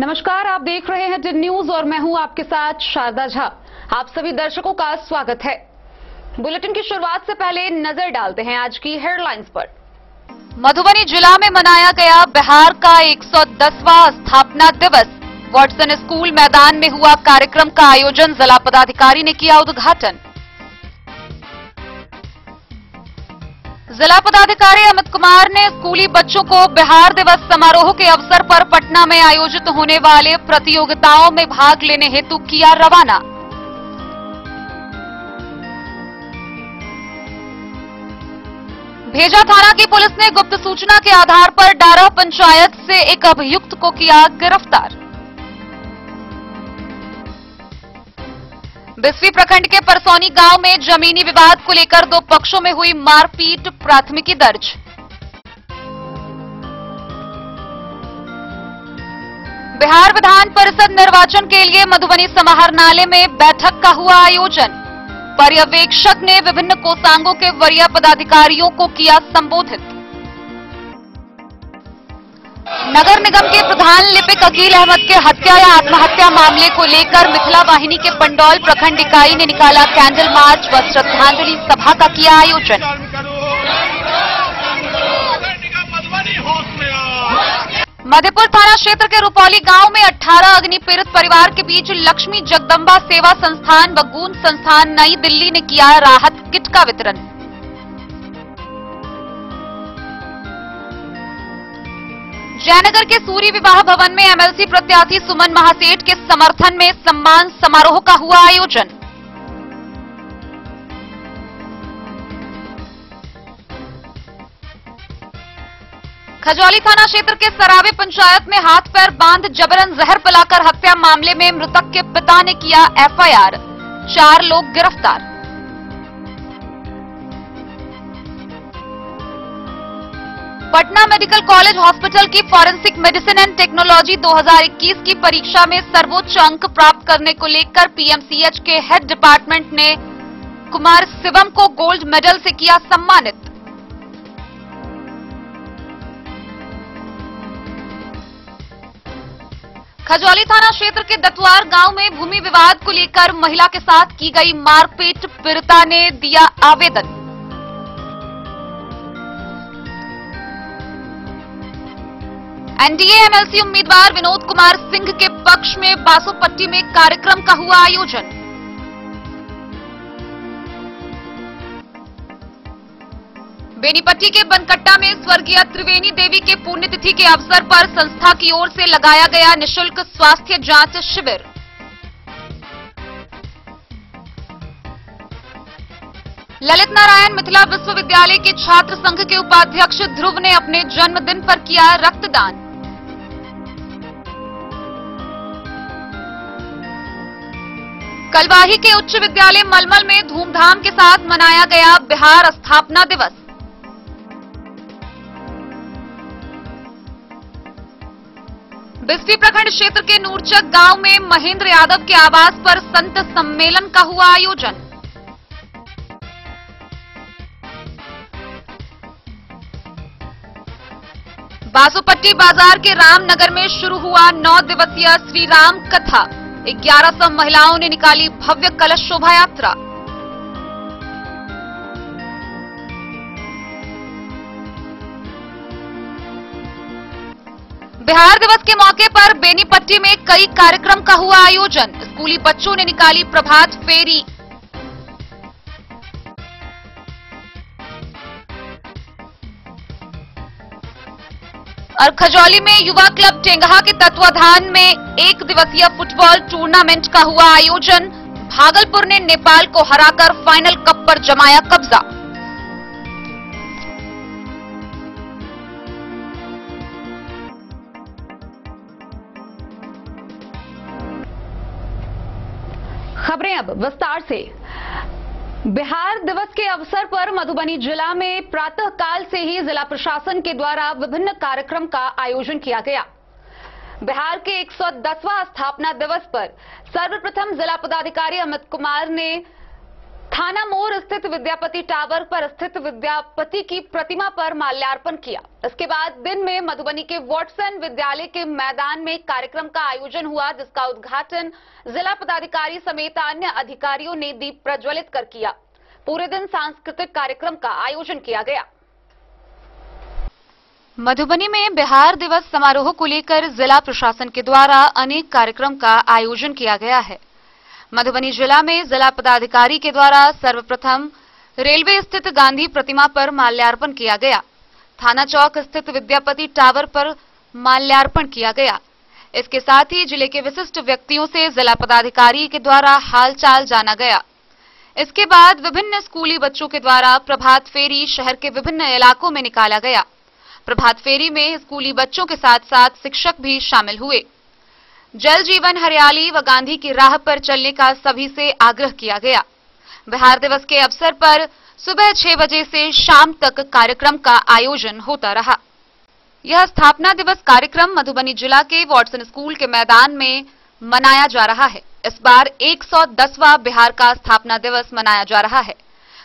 नमस्कार, आप देख रहे हैं टिन न्यूज और मैं हूं आपके साथ शारदा झा। आप सभी दर्शकों का स्वागत है। बुलेटिन की शुरुआत से पहले नजर डालते हैं आज की हेडलाइंस पर। मधुबनी जिला में मनाया गया बिहार का 110वां स्थापना दिवस। वॉटसन स्कूल मैदान में हुआ कार्यक्रम का आयोजन, जिला पदाधिकारी ने किया उद्घाटन। जिला पदाधिकारी अमित कुमार ने स्कूली बच्चों को बिहार दिवस समारोह के अवसर पर पटना में आयोजित होने वाले प्रतियोगिताओं में भाग लेने हेतु किया रवाना। भेजा थाना की पुलिस ने गुप्त सूचना के आधार पर डारा पंचायत से एक अभियुक्त को किया गिरफ्तार। बिस्फी प्रखंड के परसौनी गांव में जमीनी विवाद को लेकर दो पक्षों में हुई मारपीट, प्राथमिकी दर्ज। बिहार विधान परिषद निर्वाचन के लिए मधुबनी समाहरणालय में बैठक का हुआ आयोजन। पर्यवेक्षक ने विभिन्न कोषांगों के वरीय पदाधिकारियों को किया संबोधित। नगर निगम के प्रधान लिपिक अकील अहमद के हत्या या आत्महत्या मामले को लेकर मिथिला वाहिनी के पंडौल प्रखंड इकाई ने निकाला कैंडल मार्च व श्रद्धांजलि सभा का किया आयोजन। मधेपुर थाना क्षेत्र के रुपौली गांव में 18 अग्नि पीड़ित परिवार के बीच लक्ष्मी जगदम्बा सेवा संस्थान व गूंज संस्थान नई दिल्ली ने किया राहत किट का वितरण। जयनगर के सूरी विवाह भवन में एमएलसी प्रत्याशी सुमन महासेठ के समर्थन में सम्मान समारोह का हुआ आयोजन। खजौली थाना क्षेत्र के सरावे पंचायत में हाथ पैर बांध जबरन जहर पिलाकर हत्या मामले में मृतक के पिता ने किया एफआईआर। 4 लोग गिरफ्तार। पटना मेडिकल कॉलेज हॉस्पिटल की फॉरेंसिक मेडिसिन एंड टेक्नोलॉजी 2021 की परीक्षा में सर्वोच्च अंक प्राप्त करने को लेकर पीएमसीएच के हेड डिपार्टमेंट ने कुमार शिवम को गोल्ड मेडल से किया सम्मानित। खजौली थाना क्षेत्र के दतवार गांव में भूमि विवाद को लेकर महिला के साथ की गई मारपीट, पीड़िता ने दिया आवेदन। एनडीए एमएलसी उम्मीदवार विनोद कुमार सिंह के पक्ष में बासोपट्टी में कार्यक्रम का हुआ आयोजन। बेनीपट्टी के बनकट्टा में स्वर्गीय त्रिवेणी देवी के पुण्यतिथि के अवसर पर संस्था की ओर से लगाया गया निःशुल्क स्वास्थ्य जांच शिविर। ललित नारायण मिथिला विश्वविद्यालय के छात्र संघ के उपाध्यक्ष ध्रुव ने अपने जन्मदिन पर किया रक्तदान। कलवाही के उच्च विद्यालय मलमल में धूमधाम के साथ मनाया गया बिहार स्थापना दिवस। बिस्फी प्रखंड क्षेत्र के नूरचक गांव में महेंद्र यादव के आवास पर संत सम्मेलन का हुआ आयोजन। बासोपट्टी बाजार के रामनगर में शुरू हुआ 9 दिवसीय श्री राम कथा। 1100 महिलाओं ने निकाली भव्य कलश शोभा यात्रा। बिहार दिवस के मौके पर बेनीपट्टी में कई कार्यक्रम का हुआ आयोजन। स्कूली बच्चों ने निकाली प्रभात फेरी। और खजौली में युवा क्लब टेंगहा के तत्वाधान में 1 दिवसीय फुटबॉल टूर्नामेंट का हुआ आयोजन। भागलपुर ने नेपाल को हराकर फाइनल कप पर जमाया कब्जा। खबरें अब विस्तार से। बिहार दिवस के अवसर पर मधुबनी जिला में प्रातःकाल से ही जिला प्रशासन के द्वारा विभिन्न कार्यक्रम का आयोजन किया गया। बिहार के 110वां स्थापना दिवस पर सर्वप्रथम जिला पदाधिकारी अमित कुमार ने थाना मोड़ स्थित विद्यापति टावर पर स्थित विद्यापति की प्रतिमा पर माल्यार्पण किया। इसके बाद दिन में मधुबनी के वॉटसन विद्यालय के मैदान में कार्यक्रम का आयोजन हुआ, जिसका उद्घाटन जिला पदाधिकारी समेत अन्य अधिकारियों ने दीप प्रज्वलित कर किया। पूरे दिन सांस्कृतिक कार्यक्रम का आयोजन किया गया। मधुबनी में बिहार दिवस समारोह को लेकर जिला प्रशासन के द्वारा अनेक कार्यक्रम का आयोजन किया गया है। मधुबनी जिला में जिला पदाधिकारी के द्वारा सर्वप्रथम रेलवे स्थित गांधी प्रतिमा पर माल्यार्पण किया गया। थाना चौक स्थित विद्यापति टावर पर माल्यार्पण किया गया। इसके साथ ही जिले के विशिष्ट व्यक्तियों से जिला पदाधिकारी के द्वारा हालचाल जाना गया। इसके बाद विभिन्न स्कूली बच्चों के द्वारा प्रभात फेरी शहर के विभिन्न इलाकों में निकाला गया। प्रभात फेरी में स्कूली बच्चों के साथ साथ शिक्षक भी शामिल हुए। जल जीवन हरियाली व गांधी की राह पर चलने का सभी से आग्रह किया गया। बिहार दिवस के अवसर पर सुबह 6 बजे से शाम तक कार्यक्रम का आयोजन होता रहा। यह स्थापना दिवस कार्यक्रम मधुबनी जिला के वॉटसन स्कूल के मैदान में मनाया जा रहा है। इस बार 110वां बिहार का स्थापना दिवस मनाया जा रहा है।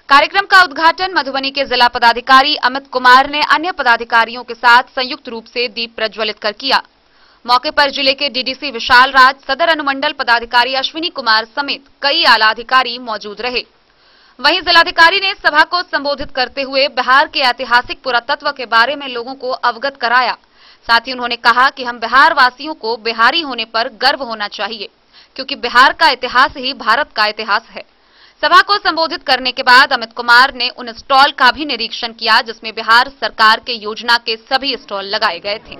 कार्यक्रम का उद्घाटन मधुबनी के जिला पदाधिकारी अमित कुमार ने अन्य पदाधिकारियों के साथ संयुक्त रूप से दीप प्रज्वलित कर किया। मौके पर जिले के डीडीसी विशाल राज, सदर अनुमंडल पदाधिकारी अश्विनी कुमार समेत कई आला अधिकारी मौजूद रहे। वहीं जिलाधिकारी ने सभा को संबोधित करते हुए बिहार के ऐतिहासिक पुरातत्व के बारे में लोगों को अवगत कराया। साथ ही उन्होंने कहा कि हम बिहार वासियों को बिहारी होने पर गर्व होना चाहिए, क्योंकि बिहार का इतिहास ही भारत का इतिहास है। सभा को संबोधित करने के बाद अमित कुमार ने उन स्टॉल का भी निरीक्षण किया जिसमें बिहार सरकार के योजना के सभी स्टॉल लगाए गए थे।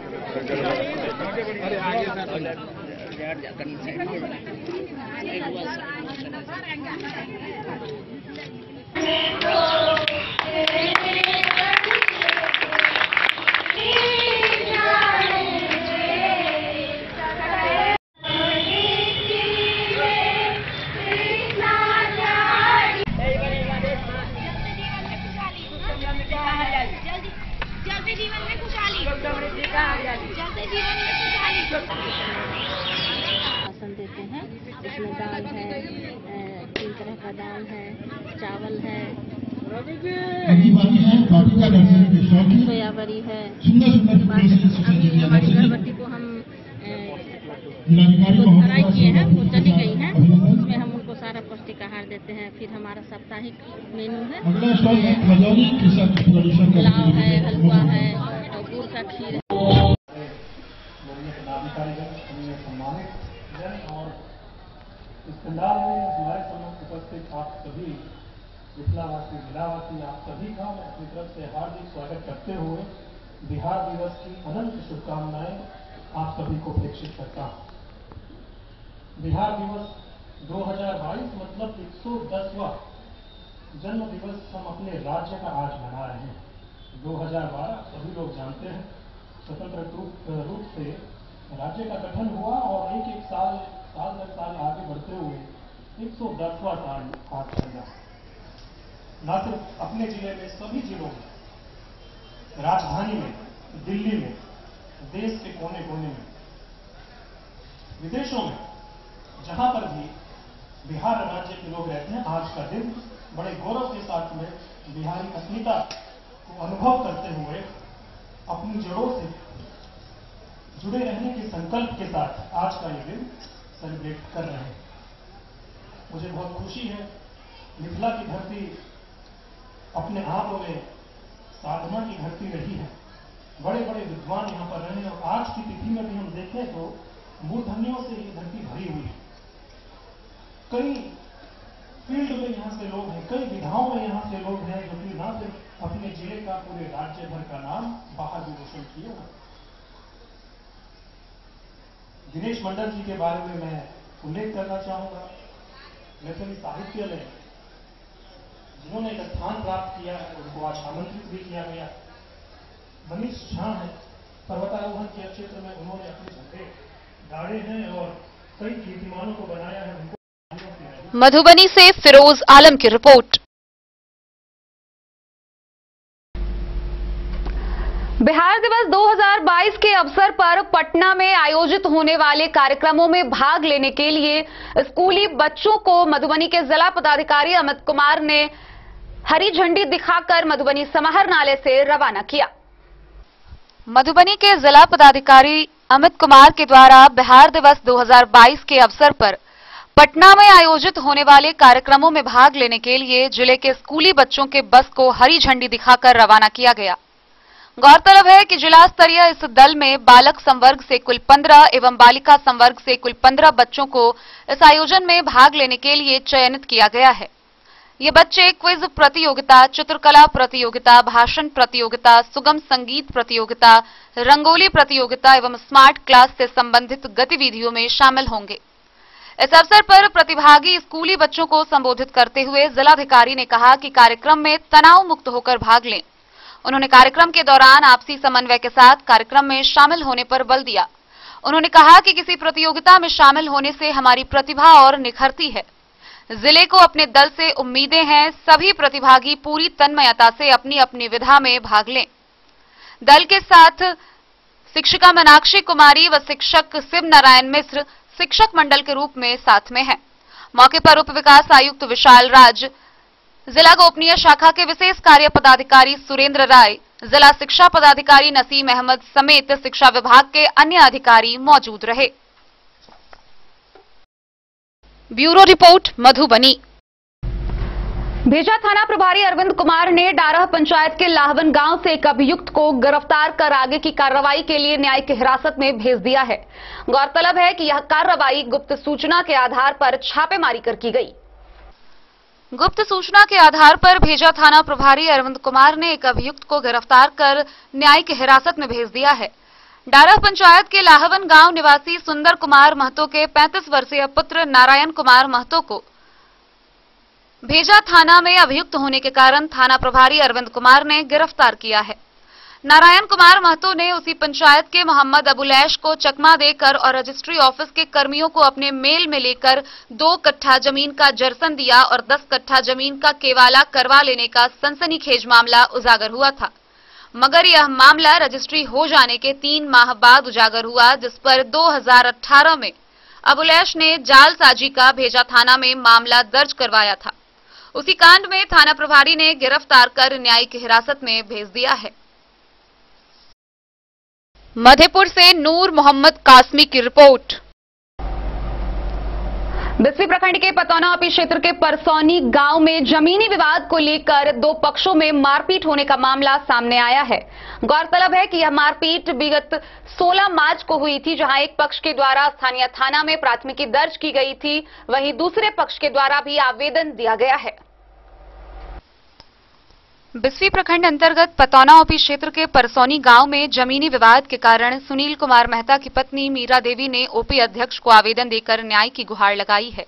जलते जीवन में खुशहाली, जलते जीवन में खुशहाली। राशन देते हैं, इसमें दाल है, 3 तरह का दाल है, चावल है, सोयाबड़ी है। हमारी गर्भवती को हम फ्राई किए हैं, वो चली गई हैं, उसमें हम उनको सारा पौष्टिक आहार देते हैं। फिर हमारा साप्ताहिक मेनू है, पुलाव है, हलवा है और गुड़ का खीर है। और इस पंडाल में हमारे समक्ष उपस्थित आप सभी मिथिलावासी, जिलावासी, आप सभी का मैं अपनी तरफ से हार्दिक स्वागत करते हुए बिहार दिवस की अनंत शुभकामनाएं आप सभी को प्रेषित करता हूं। बिहार दिवस 2022 मतलब 110वां जन्म दिवस हम अपने राज्य का आज मना रहे हैं। 2012 सभी लोग जानते हैं स्वतंत्र रूप से राज्य का गठन हुआ और एक साल दर साल आगे बढ़ते हुए 110वां साल आज चल रहा है। न सिर्फ अपने जिले में, सभी जिलों में, राजधानी में, दिल्ली में, देश के कोने कोने में, विदेशों में, जहां पर भी बिहार राज्य के लोग रहते हैं, आज का दिन बड़े गौरव के साथ में बिहारी अस्मिता को अनुभव करते हुए अपनी जड़ों से जुड़े रहने के संकल्प के साथ आज का ये दिन सेलिब्रेट कर रहे हैं। मुझे बहुत खुशी है, मिथिला की धरती अपने आप में साधना की धरती रही है। बड़े बड़े विद्वान यहाँ पर रहे और आज की तिथि में भी हम देखें तो मूर्धन्यों से ये धरती भरी हुई है। कई फील्ड में यहाँ से लोग हैं, कई विधाओं में यहाँ से लोग हैं जो कि न सिर्फ अपने जिले का, पूरे राज्य भर का नाम बाहर भी रोशन किए हुए। दिनेश मंडल जी के बारे में मैं उल्लेख करना चाहूंगा। मैथिली साहित्य में जिन्होंने एक स्थान प्राप्त किया है, उनको आज आमंत्रित भी किया गया। मनीष झा है, पर्वतारोहण के क्षेत्र में उन्होंने अपने झंडे गाड़े हैं और कई कीर्तिमानों को बनाया है। उनको मधुबनी से फिरोज आलम की रिपोर्ट। बिहार दिवस 2022 के अवसर पर पटना में आयोजित होने वाले कार्यक्रमों में भाग लेने के लिए स्कूली बच्चों को मधुबनी के जिला पदाधिकारी अमित कुमार ने हरी झंडी दिखाकर मधुबनी समाहरणालय से रवाना किया। मधुबनी के जिला पदाधिकारी अमित कुमार के द्वारा बिहार दिवस 2022 के अवसर पर पटना में आयोजित होने वाले कार्यक्रमों में भाग लेने के लिए जिले के स्कूली बच्चों के बस को हरी झंडी दिखाकर रवाना किया गया। गौरतलब है कि जिला स्तरीय इस दल में बालक संवर्ग से कुल 15 एवं बालिका संवर्ग से कुल 15 बच्चों को इस आयोजन में भाग लेने के लिए चयनित किया गया है। ये बच्चे क्विज प्रतियोगिता, चित्रकला प्रतियोगिता, भाषण प्रतियोगिता, सुगम संगीत प्रतियोगिता, रंगोली प्रतियोगिता एवं स्मार्ट क्लास से संबंधित गतिविधियों में शामिल होंगे। इस अवसर पर प्रतिभागी स्कूली बच्चों को संबोधित करते हुए जिलाधिकारी ने कहा कि कार्यक्रम में तनाव मुक्त होकर भाग लें। उन्होंने कार्यक्रम के दौरान आपसी समन्वय के साथ कार्यक्रम में शामिल होने पर बल दिया। उन्होंने कहा कि किसी प्रतियोगिता में शामिल होने से हमारी प्रतिभा और निखरती है। जिले को अपने दल से उम्मीदें हैं। सभी प्रतिभागी पूरी तन्मयता से अपनी अपनी विधा में भाग लें। दल के साथ शिक्षिका मीनाक्षी कुमारी व शिक्षक शिव नारायण मिश्र शिक्षक मंडल के रूप में साथ में हैं। मौके पर उप विकास आयुक्त विशाल राज, जिला गोपनीय शाखा के विशेष कार्य पदाधिकारी सुरेंद्र राय, जिला शिक्षा पदाधिकारी नसीम अहमद समेत शिक्षा विभाग के अन्य अधिकारी मौजूद रहे। Bureau report, Madhubani. भेजा थाना प्रभारी अरविंद कुमार ने डारह पंचायत के लाहवन गांव से एक अभियुक्त को गिरफ्तार कर आगे की कार्रवाई के लिए न्यायिक हिरासत में भेज दिया है। गौरतलब है कि यह कार्रवाई गुप्त सूचना के आधार पर छापेमारी कर की गई। गुप्त सूचना के आधार पर भेजा थाना प्रभारी अरविंद कुमार ने एक अभियुक्त को गिरफ्तार कर न्यायिक हिरासत में भेज दिया है। डारह पंचायत के लाहवन गांव निवासी सुंदर कुमार महतो के 35 वर्षीय पुत्र नारायण कुमार महतो को भेजा थाना में अभियुक्त होने के कारण थाना प्रभारी अरविंद कुमार ने गिरफ्तार किया है। नारायण कुमार महतो ने उसी पंचायत के मोहम्मद अबुलैश को चकमा देकर और रजिस्ट्री ऑफिस के कर्मियों को अपने मेल में लेकर 2 कट्ठा जमीन का जरसन दिया और 10 कट्ठा जमीन का केवाला करवा लेने का सनसनीखेज मामला उजागर हुआ था। मगर यह मामला रजिस्ट्री हो जाने के 3 माह बाद उजागर हुआ, जिस पर 2018 में अबुलैश ने जालसाजी का भेजा थाना में मामला दर्ज करवाया था। उसी कांड में थाना प्रभारी ने गिरफ्तार कर न्यायिक हिरासत में भेज दिया है। मधेपुर से नूर मोहम्मद कासमी की रिपोर्ट। बिस्फी प्रखंड के पतौना ओपी क्षेत्र के परसौनी गांव में जमीनी विवाद को लेकर 2 पक्षों में मारपीट होने का मामला सामने आया है। गौरतलब है कि यह मारपीट विगत 16 मार्च को हुई थी, जहां एक पक्ष के द्वारा स्थानीय थाना में प्राथमिकी दर्ज की गई थी, वहीं दूसरे पक्ष के द्वारा भी आवेदन दिया गया है। बिस्फी प्रखंड अंतर्गत पतौना ओपी क्षेत्र के परसौनी गांव में जमीनी विवाद के कारण सुनील कुमार मेहता की पत्नी मीरा देवी ने ओपी अध्यक्ष को आवेदन देकर न्याय की गुहार लगाई है।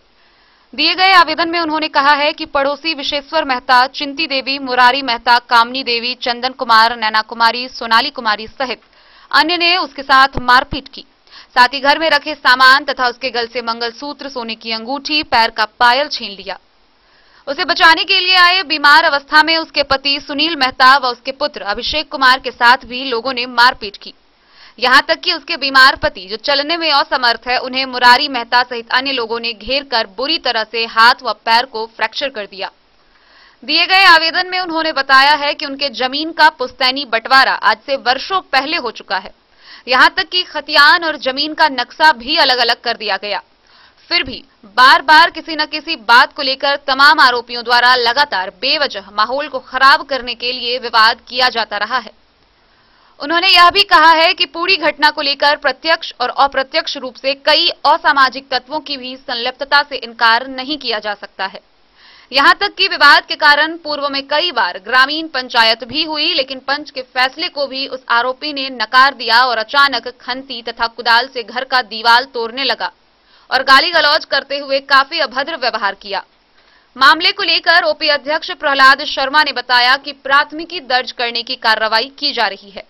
दिए गए आवेदन में उन्होंने कहा है कि पड़ोसी विशेश्वर मेहता, चिंती देवी, मुरारी मेहता, कामनी देवी, चंदन कुमार, नैना कुमारी, सोनाली कुमारी सहित अन्य ने उसके साथ मारपीट की। साथ ही घर में रखे सामान तथा उसके गल से मंगलसूत्र, सोने की अंगूठी, पैर का पायल छीन लिया। उसे बचाने के लिए आए बीमार अवस्था में उसके पति सुनील मेहता व उसके पुत्र अभिषेक कुमार के साथ भी लोगों ने मारपीट की। यहां तक कि उसके बीमार पति, जो चलने में असमर्थ है, उन्हें मुरारी मेहता सहित अन्य लोगों ने घेर कर बुरी तरह से हाथ व पैर को फ्रैक्चर कर दिया। दिए गए आवेदन में उन्होंने बताया है कि उनके जमीन का पुश्तैनी बंटवारा आज से वर्षों पहले हो चुका है। यहां तक कि खतियान और जमीन का नक्शा भी अलग अलग कर दिया गया। फिर भी बार बार किसी न किसी बात को लेकर तमाम आरोपियों द्वारा लगातार बेवजह माहौल को खराब करने के लिए विवाद किया जाता रहा है। उन्होंने यह भी कहा है कि पूरी घटना को लेकर प्रत्यक्ष और अप्रत्यक्ष रूप से कई असामाजिक तत्वों की भी संलिप्तता से इनकार नहीं किया जा सकता है। यहां तक कि विवाद के कारण पूर्व में कई बार ग्रामीण पंचायत भी हुई, लेकिन पंच के फैसले को भी उस आरोपी ने नकार दिया और अचानक खंती तथा कुदाल से घर का दीवार तोड़ने लगा और गाली गलौज करते हुए काफी अभद्र व्यवहार किया। मामले को लेकर ओपी अध्यक्ष प्रहलाद शर्मा ने बताया कि प्राथमिकी दर्ज करने की कार्रवाई की जा रही है।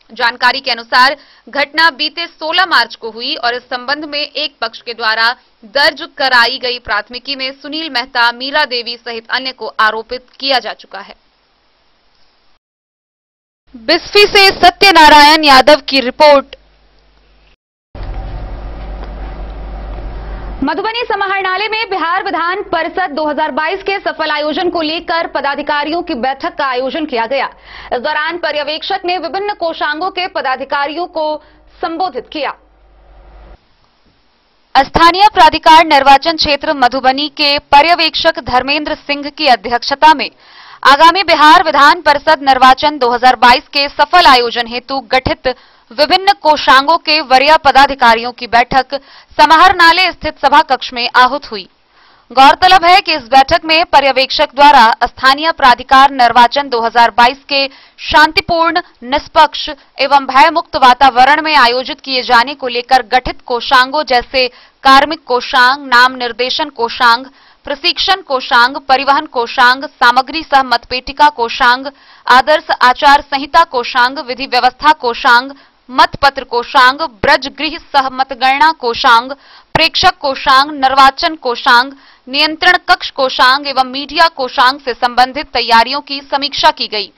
जानकारी के अनुसार घटना बीते 16 मार्च को हुई और इस संबंध में एक पक्ष के द्वारा दर्ज कराई गई प्राथमिकी में सुनील मेहता, मीरा देवी सहित अन्य को आरोपित किया जा चुका है। बिस्फी से सत्यनारायण यादव की रिपोर्ट। मधुबनी समाहरणालय में बिहार विधान परिषद 2022 के सफल आयोजन को लेकर पदाधिकारियों की बैठक का आयोजन किया गया। इस दौरान पर्यवेक्षक ने विभिन्न कोषांगों के पदाधिकारियों को संबोधित किया। स्थानीय प्राधिकार निर्वाचन क्षेत्र मधुबनी के पर्यवेक्षक धर्मेंद्र सिंह की अध्यक्षता में आगामी बिहार विधान परिषद निर्वाचन 2022 के सफल आयोजन हेतु गठित विभिन्न कोषांगों के वरीय पदाधिकारियों की बैठक समाहरणालय स्थित सभा कक्ष में आहूत हुई। गौरतलब है कि इस बैठक में पर्यवेक्षक द्वारा स्थानीय प्राधिकार निर्वाचन 2022 के शांतिपूर्ण, निष्पक्ष एवं भयमुक्त वातावरण में आयोजित किए जाने को लेकर गठित कोषांगों जैसे कार्मिक कोषांग, नाम निर्देशन कोषांग, प्रशिक्षण कोषांग, परिवहन कोषांग, सामग्री सह मतपेटिका कोषांग, आदर्श आचार संहिता कोषांग, विधि व्यवस्था कोषांग, मतपत्र कोषांग, ब्रज गृह सह मतगणना कोषांग, प्रेक्षक कोषांग, निर्वाचन कोषांग, नियंत्रण कक्ष कोषांग एवं मीडिया कोषांग से संबंधित तैयारियों की समीक्षा की गई।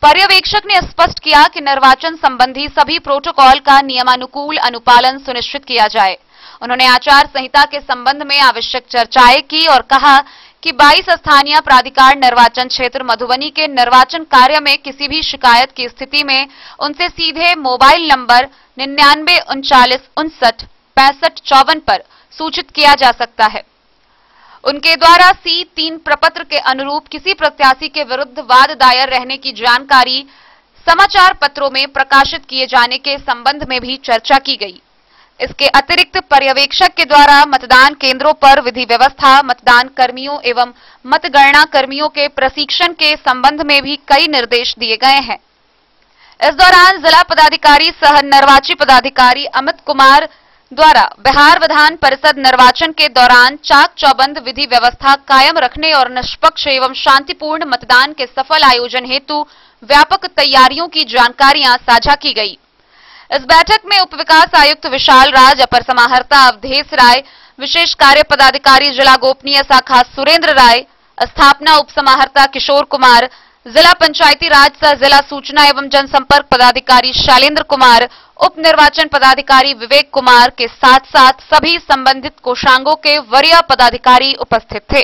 पर्यवेक्षक ने स्पष्ट किया कि निर्वाचन संबंधी सभी प्रोटोकॉल का नियमानुकूल अनुपालन सुनिश्चित किया जाए। उन्होंने आचार संहिता के संबंध में आवश्यक चर्चाएं की और कहा कि 22 स्थानीय प्राधिकार निर्वाचन क्षेत्र मधुबनी के निर्वाचन कार्य में किसी भी शिकायत की स्थिति में उनसे सीधे मोबाइल नंबर 99 39 59 65 54 पर सूचित किया जा सकता है। उनके द्वारा C3 प्रपत्र के अनुरूप किसी प्रत्याशी के विरुद्ध वाद दायर रहने की जानकारी समाचार पत्रों में प्रकाशित किए जाने के संबंध में भी चर्चा की गई। इसके अतिरिक्त पर्यवेक्षक के द्वारा मतदान केंद्रों पर विधि व्यवस्था, मतदान कर्मियों एवं मतगणना कर्मियों के प्रशिक्षण के संबंध में भी कई निर्देश दिए गए हैं। इस दौरान जिला पदाधिकारी सह निर्वाची पदाधिकारी अमित कुमार द्वारा बिहार विधान परिषद निर्वाचन के दौरान चाक चौबंद विधि व्यवस्था कायम रखने और निष्पक्ष एवं शांतिपूर्ण मतदान के सफल आयोजन हेतु व्यापक तैयारियों की जानकारियां साझा की गई। इस बैठक में उप विकास आयुक्त विशाल राज, अपर समाहर्ता अवधेश राय, विशेष कार्य पदाधिकारी जिला गोपनीय शाखा सुरेंद्र राय, स्थापना उप समाहर्ता किशोर कुमार, जिला पंचायती राज सह जिला सूचना एवं जनसंपर्क पदाधिकारी शैलेंद्र कुमार, उप निर्वाचन पदाधिकारी विवेक कुमार के साथ साथ सभी संबंधित कोषांगों के वरीय पदाधिकारी उपस्थित थे।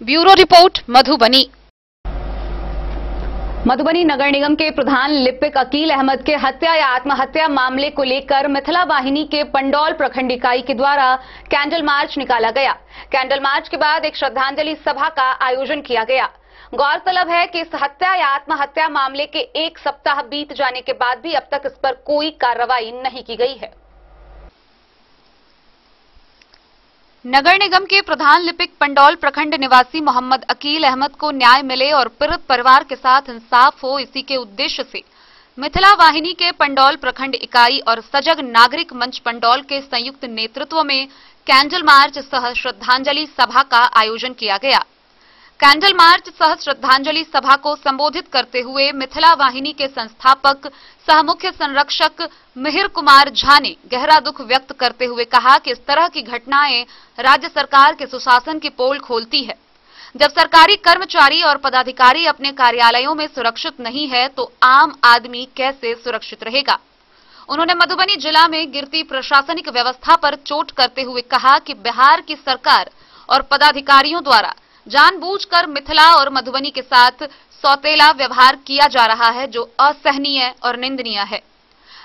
Bureau report, Madhubani. मधुबनी नगर निगम के प्रधान लिपिक अकील अहमद के हत्या या आत्महत्या मामले को लेकर मिथिला वाहिनी के पंडौल प्रखंड इकाई के द्वारा कैंडल मार्च निकाला गया। कैंडल मार्च के बाद एक श्रद्धांजलि सभा का आयोजन किया गया। गौरतलब है कि इस हत्या या आत्महत्या मामले के 1 सप्ताह बीत जाने के बाद भी अब तक इस पर कोई कार्रवाई नहीं की गई है। नगर निगम के प्रधान लिपिक पंडौल प्रखंड निवासी मोहम्मद अकील अहमद को न्याय मिले और पीड़ित परिवार के साथ इंसाफ हो, इसी के उद्देश्य से मिथिला वाहिनी के पंडौल प्रखंड इकाई और सजग नागरिक मंच पंडौल के संयुक्त नेतृत्व में कैंडल मार्च सह श्रद्धांजलि सभा का आयोजन किया गया। कैंडल मार्च सह श्रद्धांजलि सभा को संबोधित करते हुए मिथिला वाहिनी के संस्थापक सह मुख्य संरक्षक मिहिर कुमार झा ने गहरा दुख व्यक्त करते हुए कहा कि इस तरह की घटनाएं राज्य सरकार के सुशासन की पोल खोलती है। जब सरकारी कर्मचारी और पदाधिकारी अपने कार्यालयों में सुरक्षित नहीं है तो आम आदमी कैसे सुरक्षित रहेगा। उन्होंने मधुबनी जिला में गिरती प्रशासनिक व्यवस्था पर चोट करते हुए कहा कि बिहार की सरकार और पदाधिकारियों द्वारा जानबूझकर मिथिला और मधुबनी के साथ सौतेला व्यवहार किया जा रहा है, जो असहनीय और निंदनीय है।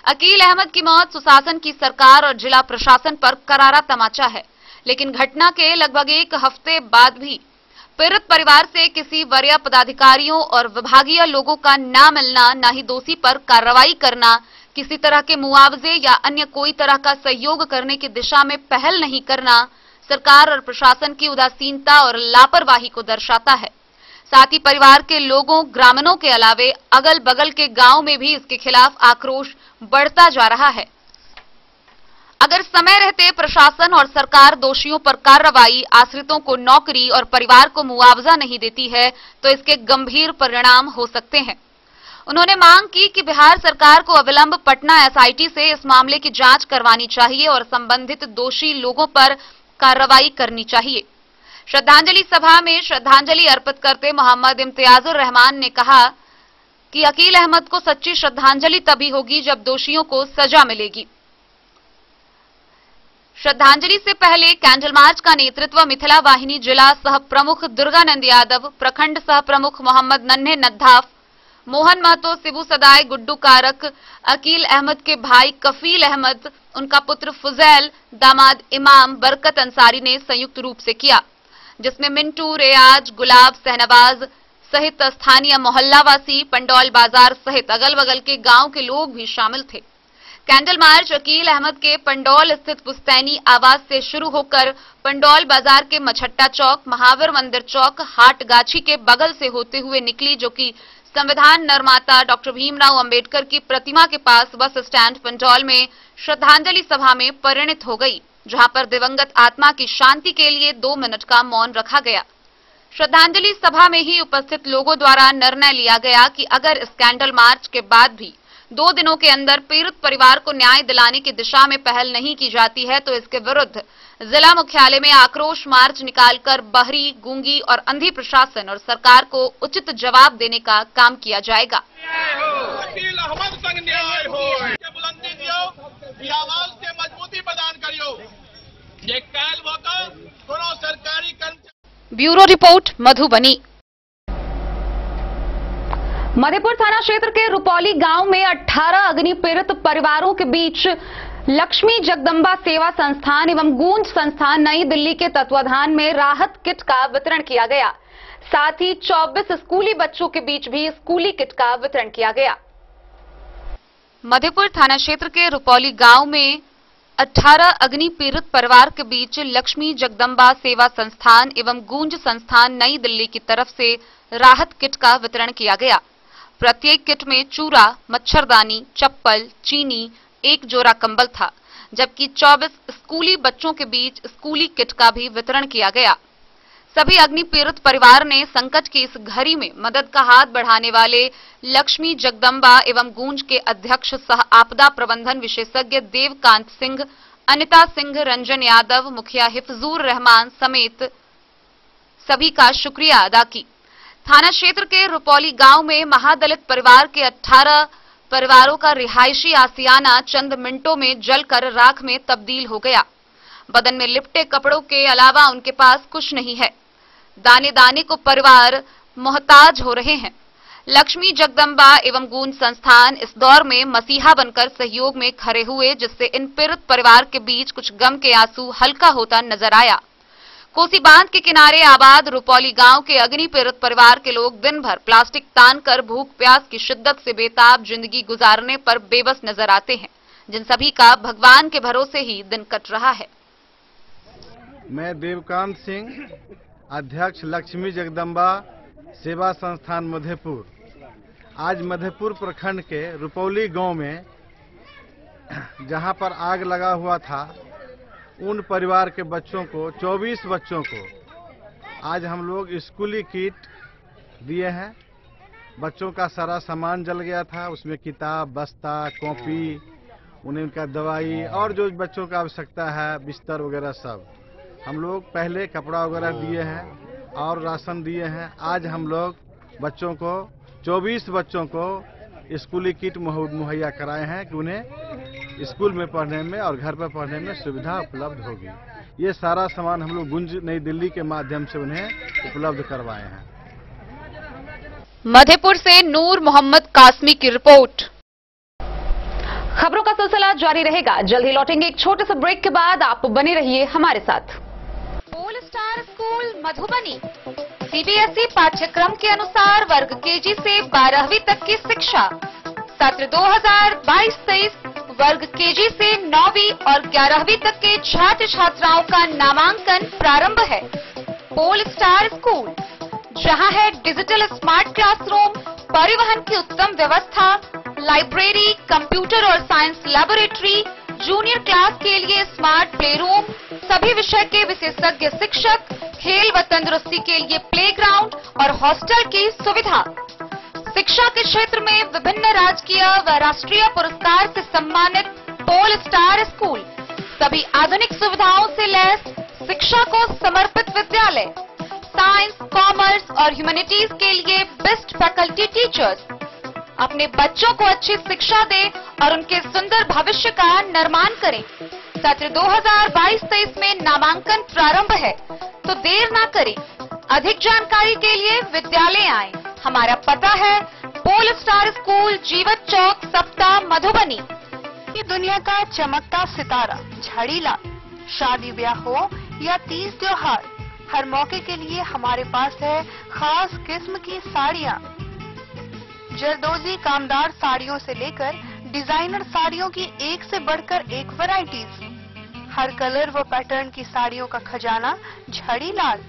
अकील अहमद की मौत सुशासन की सरकार और जिला प्रशासन पर करारा तमाचा है, लेकिन घटना के लगभग 1 हफ्ते बाद भी पीड़ित परिवार से किसी वरीय पदाधिकारियों और विभागीय लोगों का ना मिलना, ना ही दोषी पर कार्रवाई करना, किसी तरह के मुआवजे या अन्य कोई तरह का सहयोग करने की दिशा में पहल नहीं करना सरकार और प्रशासन की उदासीनता और लापरवाही को दर्शाता है। साथ ही परिवार के लोगों, ग्रामीणों के अलावे अगल बगल के गांव में भी इसके खिलाफ आक्रोश बढ़ता जा रहा है। अगर समय रहते प्रशासन और सरकार दोषियों पर कार्रवाई, आश्रितों को नौकरी और परिवार को मुआवजा नहीं देती है तो इसके गंभीर परिणाम हो सकते हैं। उन्होंने मांग की कि बिहार सरकार को अविलंब पटना एसआईटी से इस मामले की जांच करवानी चाहिए और संबंधित दोषी लोगों पर कार्रवाई करनी चाहिए। श्रद्धांजलि सभा में श्रद्धांजलि अर्पित करते मोहम्मद इम्तियाजुर रहमान ने कहा कि अकील अहमद को सच्ची श्रद्धांजलि तभी होगी जब दोषियों को सजा मिलेगी। श्रद्धांजलि से पहले कैंडल मार्च का नेतृत्व मिथिला वाहिनी जिला सह प्रमुख दुर्गानंद यादव, प्रखंड सह प्रमुख मोहम्मद नन्हे नद्दाफ, मोहन महतो, सिबू सदाई, गुड्डू कारक, अकील अहमद के भाई कफील अहमद, उनका पुत्र फुजैल, दामाद इमाम, बरकत अंसारी ने संयुक्त रूप से किया, जिसमें मिंटू, रियाज, गुलाब, सहनवाज सहित स्थानीय मोहल्लावासी, पंडौल बाजार सहित अगल बगल के गांव के लोग भी शामिल थे। कैंडल मार्च अकील अहमद के पंडौल स्थित पुस्तैनी आवास से शुरू होकर पंडौल बाजार के मछट्टा चौक, महावीर मंदिर चौक, हाट गाछी के बगल से होते हुए निकली, जो कि संविधान निर्माता डॉक्टर भीमराव अंबेडकर की प्रतिमा के पास बस स्टैंड पंडौल में श्रद्धांजलि सभा में परिणत हो गई, जहां पर दिवंगत आत्मा की शांति के लिए 2 मिनट का मौन रखा गया। श्रद्धांजलि सभा में ही उपस्थित लोगों द्वारा निर्णय लिया गया कि अगर इस कैंडल मार्च के बाद भी 2 दिनों के अंदर पीड़ित परिवार को न्याय दिलाने की दिशा में पहल नहीं की जाती है तो इसके विरुद्ध जिला मुख्यालय में आक्रोश मार्च निकालकर बहरी, गूंगी और अंधी प्रशासन और सरकार को उचित जवाब देने का काम किया जाएगा। अकील अहमद संग न्याय हो, बुलंदी दियो, आवाज के मजबूती प्रदान करियो। ये कैल वोकर कोनो सरकारी कर्मचारी। Bureau report, Madhubani. मधेपुर थाना क्षेत्र के रुपौली गांव में 18 अग्नि पीड़ित परिवारों के बीच लक्ष्मी जगदम्बा सेवा संस्थान एवं गूंज संस्थान नई दिल्ली के तत्वाधान में राहत किट का वितरण किया गया। साथ ही 24 स्कूली बच्चों के बीच भी स्कूली किट का वितरण किया गया। मधेपुर थाना क्षेत्र के रुपौली गांव में 18 अग्नि पीड़ित परिवार के बीच लक्ष्मी जगदम्बा सेवा संस्थान एवं गूंज संस्थान नई दिल्ली की तरफ से राहत किट का वितरण किया गया। प्रत्येक किट में चूरा, मच्छरदानी, चप्पल, चीनी, 1 जोड़ा कंबल था, जबकि 24 स्कूली बच्चों के बीच स्कूली किट का भी वितरण किया गया। सभी अग्नि पीड़ित परिवार ने संकट की इस घड़ी में मदद का हाथ बढ़ाने वाले लक्ष्मी जगदम्बा एवं गूंज के अध्यक्ष सह आपदा प्रबंधन विशेषज्ञ देवकांत सिंह, अनिता सिंह, रंजन यादव, मुखिया हिफजूर रहमान समेत सभी का शुक्रिया अदा की। थाना क्षेत्र के रुपौली गांव में महादलित परिवार के 18 परिवारों का रिहायशी आसियाना चंद मिनटों में जलकर राख में तब्दील हो गया। बदन में लिपटे कपड़ों के अलावा उनके पास कुछ नहीं है। दाने दाने को परिवार मोहताज हो रहे हैं। लक्ष्मी जगदम्बा एवं गूंज संस्थान इस दौर में मसीहा बनकर सहयोग में खड़े हुए, जिससे इन पीड़ित परिवार के बीच कुछ गम के आंसू हल्का होता नजर आया। कोसी बांध के किनारे आबाद रुपौली गांव के अग्नि पीड़ित परिवार के लोग दिन भर प्लास्टिक तान कर भूख प्यास की शिद्दत से बेताब जिंदगी गुजारने पर बेबस नजर आते हैं, जिन सभी का भगवान के भरोसे ही दिन कट रहा है। मैं देवकांत सिंह, अध्यक्ष लक्ष्मी जगदम्बा सेवा संस्थान मधेपुर। आज मधेपुर प्रखंड के रुपौली गांव में जहां पर आग लगा हुआ था, उन परिवार के बच्चों को 24 बच्चों को आज हम लोग स्कूली किट दिए हैं। बच्चों का सारा सामान जल गया था, उसमें किताब, बस्ता, कॉपी, उन्हें उनका दवाई और जो बच्चों का आवश्यकता है, बिस्तर वगैरह सब हम लोग पहले कपड़ा वगैरह दिए हैं और राशन दिए हैं। आज हम लोग बच्चों को 24 बच्चों को स्कूली किट मुहैया कराए हैं कि उन्हें स्कूल में पढ़ने में और घर पर पढ़ने में सुविधा उपलब्ध होगी। ये सारा सामान हम लोग गूंज नई दिल्ली के माध्यम से उन्हें उपलब्ध करवाए हैं। मधेपुर से नूर मोहम्मद कासमी की रिपोर्ट। खबरों का सिलसिला जारी रहेगा। जल्द ही लौटेंगे एक छोटे से ब्रेक के बाद। आप बने रहिए हमारे साथ। Pole star school Madhubani CBSE पाठ्यक्रम के अनुसार वर्ग केजी से 12वीं तक की शिक्षा। सत्र 2022-23 वर्ग केजी से 9वीं और 11वीं तक के छात्र छात्राओं का नामांकन प्रारंभ है। पोल स्टार स्कूल, जहां है डिजिटल स्मार्ट क्लासरूम, परिवहन की उत्तम व्यवस्था, लाइब्रेरी, कंप्यूटर और साइंस लैबोरेटरी, जूनियर क्लास के लिए स्मार्ट प्ले रूम, सभी विषय के विशेषज्ञ शिक्षक, खेल व तंदुरुस्ती के लिए प्लेग्राउंड और हॉस्टल की सुविधा। शिक्षा के क्षेत्र में विभिन्न राजकीय व राष्ट्रीय पुरस्कार से सम्मानित पोल स्टार स्कूल, सभी आधुनिक सुविधाओं से लैस, शिक्षा को समर्पित विद्यालय, साइंस, कॉमर्स और ह्यूमैनिटीज के लिए बेस्ट फैकल्टी टीचर्स, अपने बच्चों को अच्छी शिक्षा दें और उनके सुंदर भविष्य का निर्माण करें। सत्र 2022-23 में नामांकन प्रारंभ है, तो देर ना करें। अधिक जानकारी के लिए विद्यालय आएं। हमारा पता है पोल स्टार स्कूल, जीवत चौक, सप्ताह, मधुबनी। ये दुनिया का चमकता सितारा झाड़ीलाल। शादी ब्याह हो या तीज त्योहार, हर मौके के लिए हमारे पास है खास किस्म की साड़ियाँ। जरदोजी कामदार साड़ियों से लेकर डिजाइनर साड़ियों की एक से बढ़कर एक वैरायटीज। हर कलर व पैटर्न की साड़ियों का खजाना झाड़ीलाल।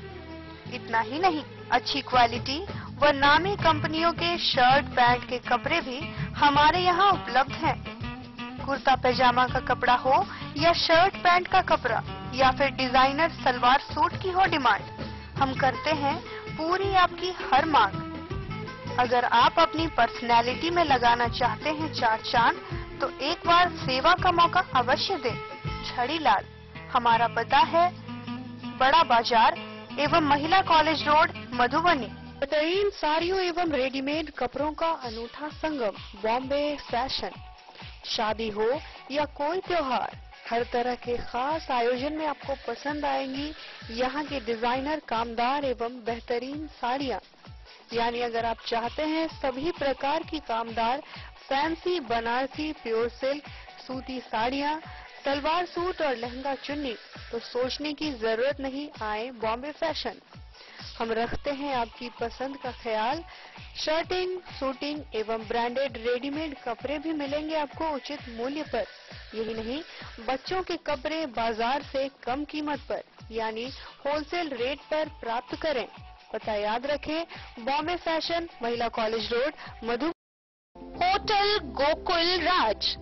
इतना ही नहीं, अच्छी क्वालिटी व नामी कंपनियों के शर्ट पैंट के कपड़े भी हमारे यहाँ उपलब्ध हैं। कुर्ता पैजामा का कपड़ा हो या शर्ट पैंट का कपड़ा या फिर डिजाइनर सलवार सूट की हो डिमांड, हम करते हैं पूरी आपकी हर मांग। अगर आप अपनी पर्सनैलिटी में लगाना चाहते हैं चार चांद, तो एक बार सेवा का मौका अवश्य दें। झाड़ीलाल। हमारा पता है बड़ा बाजार एवं महिला कॉलेज रोड, मधुबनी। बेहतरीन साड़ियों एवं रेडीमेड कपड़ों का अनूठा संगम, बॉम्बे फैशन। शादी हो या कोई त्योहार, हर तरह के खास आयोजन में आपको पसंद आएंगी यहाँ के डिजाइनर, कामदार एवं बेहतरीन साड़ियाँ। यानी अगर आप चाहते हैं सभी प्रकार की कामदार, फैंसी, बनारसी, प्योर सिल्क, सूती साड़ियाँ, सलवार सूट और लहंगा चुन्नी, तो सोचने की जरूरत नहीं, आए बॉम्बे फैशन। हम रखते हैं आपकी पसंद का ख्याल। शर्टिंग, सूटिंग एवं ब्रांडेड रेडीमेड कपड़े भी मिलेंगे आपको उचित मूल्य पर। यही नहीं, बच्चों के कपड़े बाजार से कम कीमत पर यानी होलसेल रेट पर प्राप्त करें। पता याद रखें, बॉम्बे फैशन, महिला कॉलेज रोड, मधु। होटल गोकुल राज।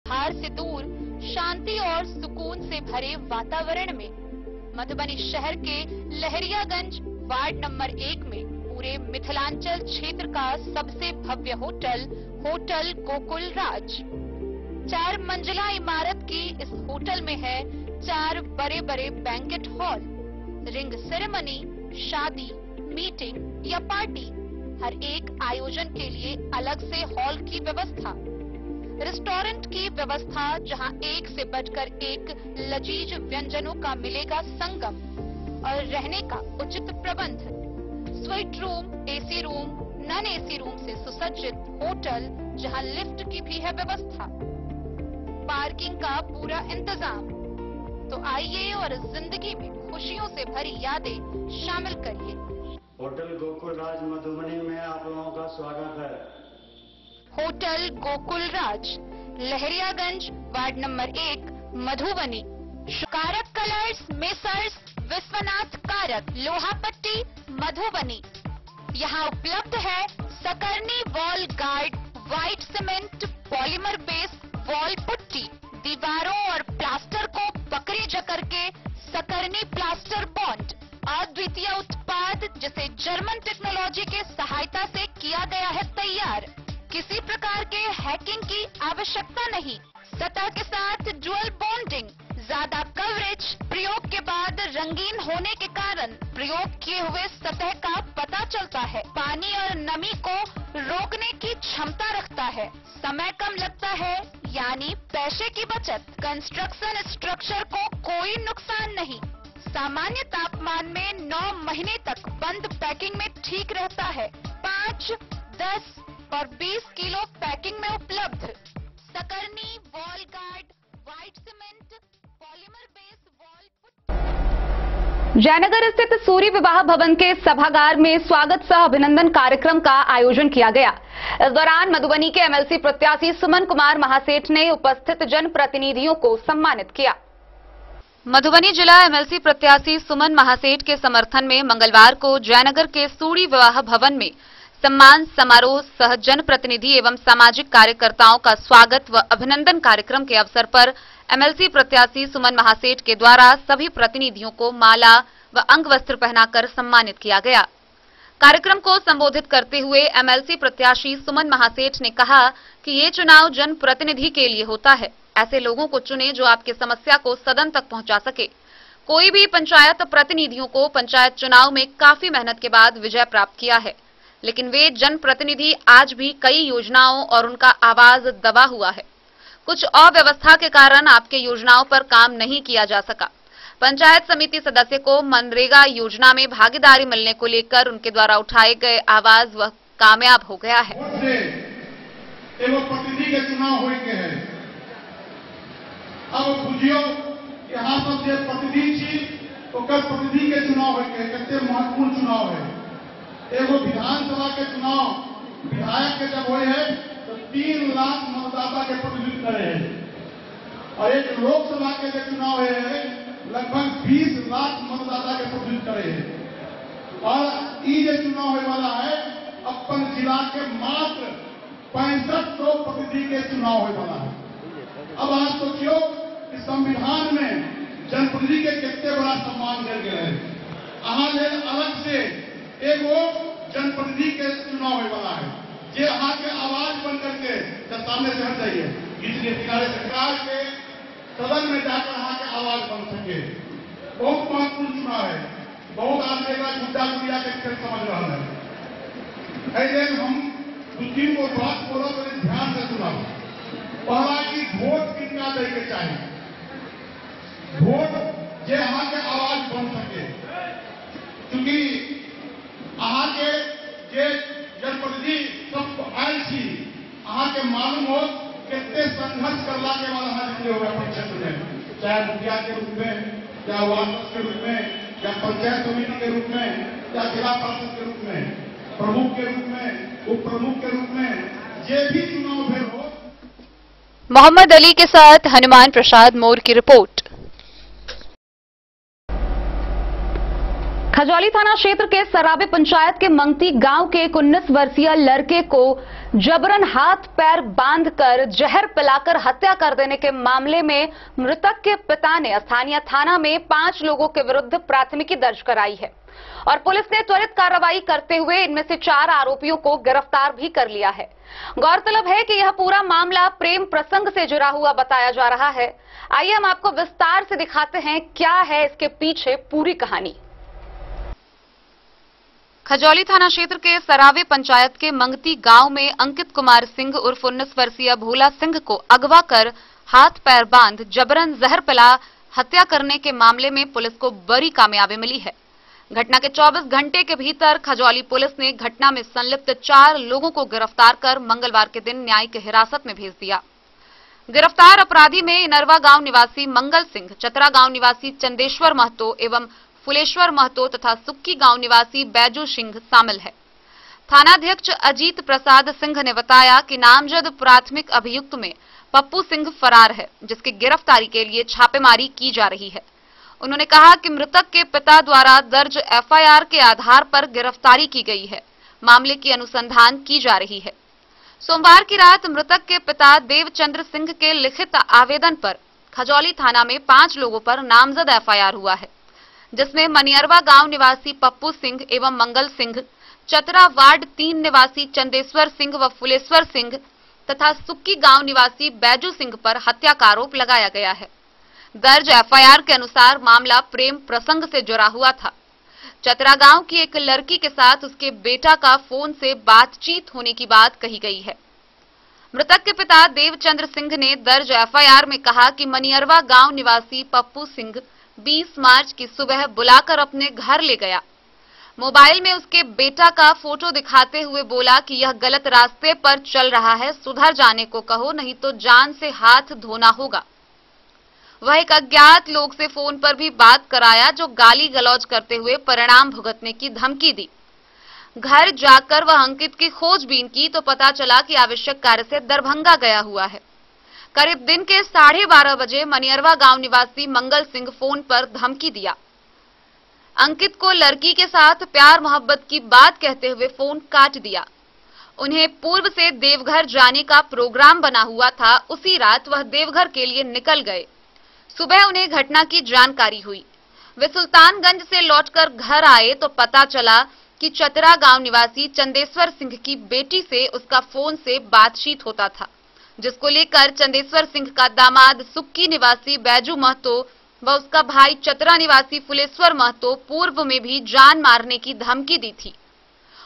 हार से दूर, शांति और सुकून से भरे वातावरण में मधुबनी शहर के लहरियागंज वार्ड नंबर 1 में पूरे मिथिलांचल क्षेत्र का सबसे भव्य होटल, होटल गोकुल राज। 4 मंजिला इमारत की इस होटल में है 4 बड़े बड़े बैंकेट हॉल, रिंग सेरेमनी, शादी, मीटिंग या पार्टी, हर एक आयोजन के लिए अलग से हॉल की व्यवस्था, रेस्टोरेंट की व्यवस्था जहां एक से बढ़कर एक लजीज व्यंजनों का मिलेगा संगम, और रहने का उचित प्रबंध, suite room, AC room, non AC room से सुसज्जित होटल जहां लिफ्ट की भी है व्यवस्था, पार्किंग का पूरा इंतजाम। तो आइए और जिंदगी में खुशियों से भरी यादें शामिल करिए। होटल गोकुल राज मधुबनी में आप लोगों का स्वागत है। होटल गोकुल राज, लहरियागंज वार्ड नंबर 1, मधुबनी। कारक कलर्स, मेसर्स विश्वनाथ कारक, लोहापट्टी, मधुबनी। यहाँ उपलब्ध है Sakarni wall guard, white cement, polymer base wall putty, दीवारों और प्लास्टर को पकड़ी जकड़ के सकरनी प्लास्टर बॉन्ड, अद्वितीय उत्पाद जिसे जर्मन टेक्नोलॉजी के सहायता से किया गया है तैयार। किसी प्रकार के हैकिंग की आवश्यकता नहीं। सतह के साथ डुअल बॉन्डिंग, ज्यादा कवरेज, प्रयोग के बाद रंगीन होने के कारण प्रयोग किए हुए सतह का पता चलता है। पानी और नमी को रोकने की क्षमता रखता है। समय कम लगता है यानी पैसे की बचत। कंस्ट्रक्शन स्ट्रक्चर को कोई नुकसान नहीं। सामान्य तापमान में 9 महीने तक बंद पैकिंग में ठीक रहता है। 5, 10 और 20 किलो पैकिंग में उपलब्ध। Sakarni wall guard, white cement, polymer base wall. Jaynagar स्थित सूर्य विवाह भवन के सभागार में स्वागत सह अभिनंदन कार्यक्रम का आयोजन किया गया। इस दौरान मधुबनी के एमएलसी प्रत्याशी सुमन कुमार महासेठ ने उपस्थित जनप्रतिनिधियों को सम्मानित किया। मधुबनी जिला एमएलसी प्रत्याशी सुमन महासेठ के समर्थन में मंगलवार को जयनगर के सूर्य विवाह भवन में सम्मान समारोह सह जनप्रतिनिधि एवं सामाजिक कार्यकर्ताओं का स्वागत व अभिनंदन कार्यक्रम के अवसर पर एमएलसी प्रत्याशी सुमन महासेठ के द्वारा सभी प्रतिनिधियों को माला व अंग वस्त्र पहनाकर सम्मानित किया गया। कार्यक्रम को संबोधित करते हुए एमएलसी प्रत्याशी सुमन महासेठ ने कहा कि ये चुनाव जनप्रतिनिधि के लिए होता है। ऐसे लोगों को चुने जो आपकी समस्या को सदन तक पहुंचा सके। कोई भी पंचायत प्रतिनिधियों को पंचायत चुनाव में काफी मेहनत के बाद विजय प्राप्त किया है, लेकिन वे जनप्रतिनिधि आज भी कई योजनाओं और उनका आवाज दबा हुआ है। कुछ अव्यवस्था के कारण आपके योजनाओं पर काम नहीं किया जा सका। पंचायत समिति सदस्य को मनरेगा योजना में भागीदारी मिलने को लेकर उनके द्वारा उठाए गए आवाज वह कामयाब हो गया है। प्रतिनिधि के चुनाव हो के है। अब बुझियो यहाँ सब जे प्रतिनिधि छी ओकर प्रतिनिधि के चुनाव हो के कते महत्वपूर्ण चुनाव है। एगो विधानसभा के चुनाव विधायक के जब होए है तो 3 लाख मतदाता के प्रतिनिधित्व करे है और एक लोकसभा के जो चुनाव है लगभग 20 लाख मतदाता के प्रतिनिधित्व करे है। और ये चुनाव होने वाला है अपन जिला के मात्र 6500 प्रतिनिधि के चुनाव होने वाला है। अब आप सोचियो कि संविधान में जनप्रतिनिधि के कितने बड़ा सम्मान कर गए हैं। अलग से एगो जनप्रतिनिधि के चुनाव होने वाला है जे अहाँ के आवाज बन करके सामने से हट जाइए। इसलिए सरकार के सदन में जाकर अहाँ के आवाज बन सके। बहुत महत्वपूर्ण चुनाव है। बहुत आदमी का मुद्दा मीडिया के खेल समझ रहा है। ऐसे हम 2-3 को बात बोलो तो ध्यान से सुना। पहला की वोट कितना दे के चाहिए, वोट जे अहाँ के आवाज बन सके। क्योंकि अहाँ के जे जनप्रतिनिधि सब आयल छी अहाँ के मालूम हो कितने संघर्ष करला के बाद अहाँ जितने हुए अपने क्षेत्र में, चाहे मुखिया के रूप में या वार्ड के रूप में या पंचायत समिति के रूप में या जिला परिषद के रूप में, प्रमुख के रूप में, उप प्रमुख के रूप में, ये भी चुनाव में हो। मोहम्मद अली के साथ हनुमान प्रसाद मोर की रिपोर्ट। खजौली थाना क्षेत्र के सराबे पंचायत के मंगती गांव के 19 वर्षीय लड़के को जबरन हाथ पैर बांधकर जहर पिलाकर हत्या कर देने के मामले में मृतक के पिता ने स्थानीय थाना में 5 लोगों के विरुद्ध प्राथमिकी दर्ज कराई है और पुलिस ने त्वरित कार्रवाई करते हुए इनमें से 4 आरोपियों को गिरफ्तार भी कर लिया है। गौरतलब है कि यह पूरा मामला प्रेम प्रसंग से जुड़ा हुआ बताया जा रहा है। आइए हम आपको विस्तार से दिखाते हैं क्या है इसके पीछे पूरी कहानी। खजौली थाना क्षेत्र के सरावे पंचायत के मंगती गांव में अंकित कुमार सिंह उर्फ 19 वर्षीय भोला सिंह को अगवा कर हाथ पैर बांध जबरन जहर पिला हत्या करने के मामले में पुलिस को बड़ी कामयाबी मिली है। घटना के 24 घंटे के भीतर खजौली पुलिस ने घटना में संलिप्त 4 लोगों को गिरफ्तार कर मंगलवार के दिन न्यायिक हिरासत में भेज दिया। गिरफ्तार अपराधी में इनरवा गांव निवासी मंगल सिंह, चतरा गांव निवासी चंदेश्वर महतो एवं फुलेश्वर महतो तथा सुक्की गांव निवासी बैजू सिंह शामिल है। थानाध्यक्ष अजीत प्रसाद सिंह ने बताया कि नामजद प्राथमिक अभियुक्त में पप्पू सिंह फरार है, जिसकी गिरफ्तारी के लिए छापेमारी की जा रही है। उन्होंने कहा कि मृतक के पिता द्वारा दर्ज एफआईआर के आधार पर गिरफ्तारी की गई है। मामले की अनुसंधान की जा रही है। सोमवार की रात मृतक के पिता देवचंद्र सिंह के लिखित आवेदन पर खजौली थाना में 5 लोगों पर नामजद एफआईआर हुआ है, जिसमें मनियरवा गांव निवासी पप्पू सिंह एवं मंगल सिंह, चतरा वार्ड 3 निवासी चंदेश्वर सिंह व फुलेश्वर सिंह तथा सुक्की गांव निवासी बैजू सिंह पर हत्या का आरोप लगाया गया है। दर्ज एफआईआर के अनुसार मामला प्रेम प्रसंग से जुड़ा हुआ था। चतरा गांव की एक लड़की के साथ उसके बेटा का फोन से बातचीत होने की बात कही गई है। मृतक के पिता देवचंद्र सिंह ने दर्ज एफआईआर में कहा कि मनियरवा गांव निवासी पप्पू सिंह 20 मार्च की सुबह बुलाकर अपने घर ले गया। मोबाइल में उसके बेटा का फोटो दिखाते हुए बोला कि यह गलत रास्ते पर चल रहा है, सुधर जाने को कहो, नहीं तो जान से हाथ धोना होगा। वह एक अज्ञात लोग से फोन पर भी बात कराया, जो गाली गलौज करते हुए परिणाम भुगतने की धमकी दी। घर जाकर वह अंकित की खोजबीन की तो पता चला कि आवश्यक कार्य से दरभंगा गया हुआ है। करीब दिन के 12:30 बजे मनियरवा गांव निवासी मंगल सिंह फोन पर धमकी दिया। अंकित को लड़की के साथ प्यार मोहब्बत की बात कहते हुए फोन काट दिया। उन्हें पूर्व से देवघर जाने का प्रोग्राम बना हुआ था। उसी रात वह देवघर के लिए निकल गए। सुबह उन्हें घटना की जानकारी हुई। वे सुल्तानगंज से लौटकर घर आए तो पता चला कि चतरा गांव निवासी चंदेश्वर सिंह की बेटी से उसका फोन से बातचीत होता था, जिसको लेकर चंदेश्वर सिंह का दामाद सुक्की निवासी बैजू महतो व उसका भाई चतरा निवासी फुलेश्वर महतो पूर्व में भी जान मारने की धमकी दी थी।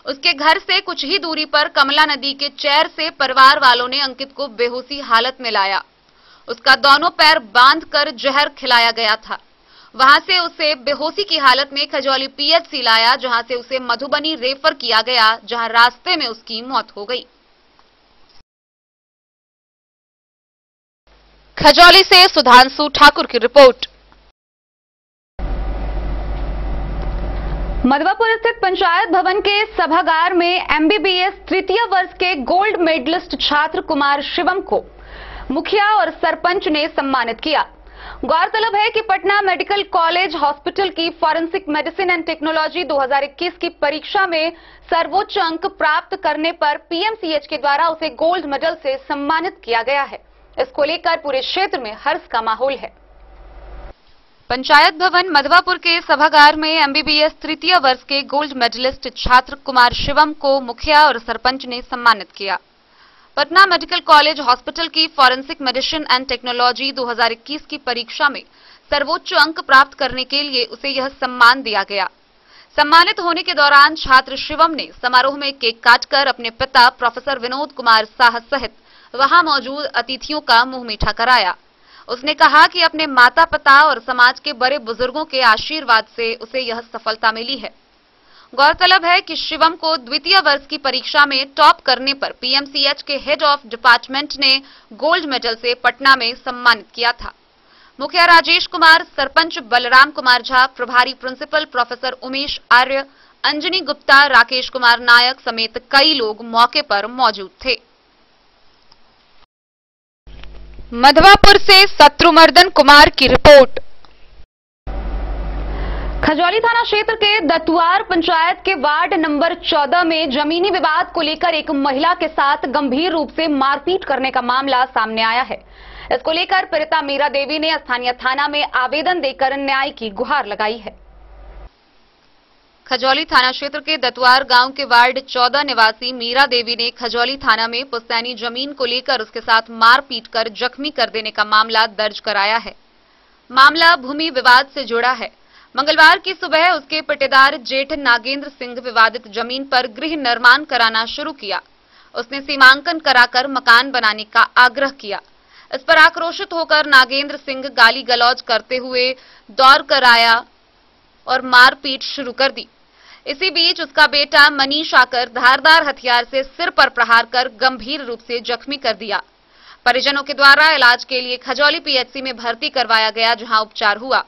उसके घर से कुछ ही दूरी पर कमला नदी के चैर से परिवार वालों ने अंकित को बेहोशी हालत में लाया। उसका दोनों पैर बांधकर जहर खिलाया गया था। वहां से उसे बेहोशी की हालत में खजौली पीएचसी लाया, जहां से उसे मधुबनी रेफर किया गया, जहां रास्ते में उसकी मौत हो गई। खजौली से सुधांशु ठाकुर की रिपोर्ट। मधवापुर स्थित पंचायत भवन के सभागार में एमबीबीएस तृतीय वर्ष के गोल्ड मेडलिस्ट छात्र कुमार शिवम को मुखिया और सरपंच ने सम्मानित किया। गौरतलब है कि पटना मेडिकल कॉलेज हॉस्पिटल की फॉरेंसिक मेडिसिन एंड टेक्नोलॉजी 2021 की परीक्षा में सर्वोच्च अंक प्राप्त करने पर पीएमसीएच के द्वारा उसे गोल्ड मेडल से सम्मानित किया गया है। इसको लेकर पूरे क्षेत्र में हर्ष का माहौल है। पंचायत भवन मधवापुर के सभागार में एमबीबीएस तृतीय वर्ष के गोल्ड मेडलिस्ट छात्र कुमार शिवम को मुखिया और सरपंच ने सम्मानित किया। पटना मेडिकल कॉलेज हॉस्पिटल की फॉरेंसिक मेडिसिन एंड टेक्नोलॉजी 2021 की परीक्षा में सर्वोच्च अंक प्राप्त करने के लिए उसे यह सम्मान दिया गया। सम्मानित होने के दौरान छात्र शिवम ने समारोह में केक काटकर अपने पिता प्रोफेसर विनोद कुमार साह सहित वहां मौजूद अतिथियों का मुंह मीठा कराया। उसने कहा कि अपने माता पिता और समाज के बड़े बुजुर्गों के आशीर्वाद से उसे यह सफलता मिली है। गौरतलब है कि शिवम को द्वितीय वर्ष की परीक्षा में टॉप करने पर पीएमसीएच के हेड ऑफ डिपार्टमेंट ने गोल्ड मेडल से पटना में सम्मानित किया था। मुखिया राजेश कुमार, सरपंच बलराम कुमार झा, प्रभारी प्रिंसिपल प्रोफेसर उमेश आर्य, अंजनी गुप्ता, राकेश कुमार नायक समेत कई लोग मौके पर मौजूद थे। मधवापुर से शत्रुमर्दन कुमार की रिपोर्ट। खजौली थाना क्षेत्र के दतुआर पंचायत के वार्ड नंबर 14 में जमीनी विवाद को लेकर एक महिला के साथ गंभीर रूप से मारपीट करने का मामला सामने आया है। इसको लेकर पीड़िता मीरा देवी ने स्थानीय थाना में आवेदन देकर न्याय की गुहार लगाई है। खजौली थाना क्षेत्र के दतुआर गांव के वार्ड 14 निवासी मीरा देवी ने खजौली थाना में पुश्तैनी जमीन को लेकर उसके साथ मारपीट कर जख्मी कर देने का मामला दर्ज कराया है। मामला भूमि विवाद से जुड़ा है। मंगलवार की सुबह उसके पट्टेदार जेठ नागेंद्र सिंह विवादित जमीन पर गृह निर्माण कराना शुरू किया। उसने सीमांकन कराकर मकान बनाने का आग्रह किया। इस पर आक्रोशित होकर नागेंद्र सिंह गाली गलौज करते हुए दौड़ कर आया और मारपीट शुरू कर दी। इसी बीच उसका बेटा मनीष आकर धारदार हथियार से सिर पर प्रहार कर गंभीर रूप से जख्मी कर दिया। परिजनों के द्वारा इलाज के लिए खजौली पीएचसी में भर्ती करवाया गया, जहां उपचार हुआ।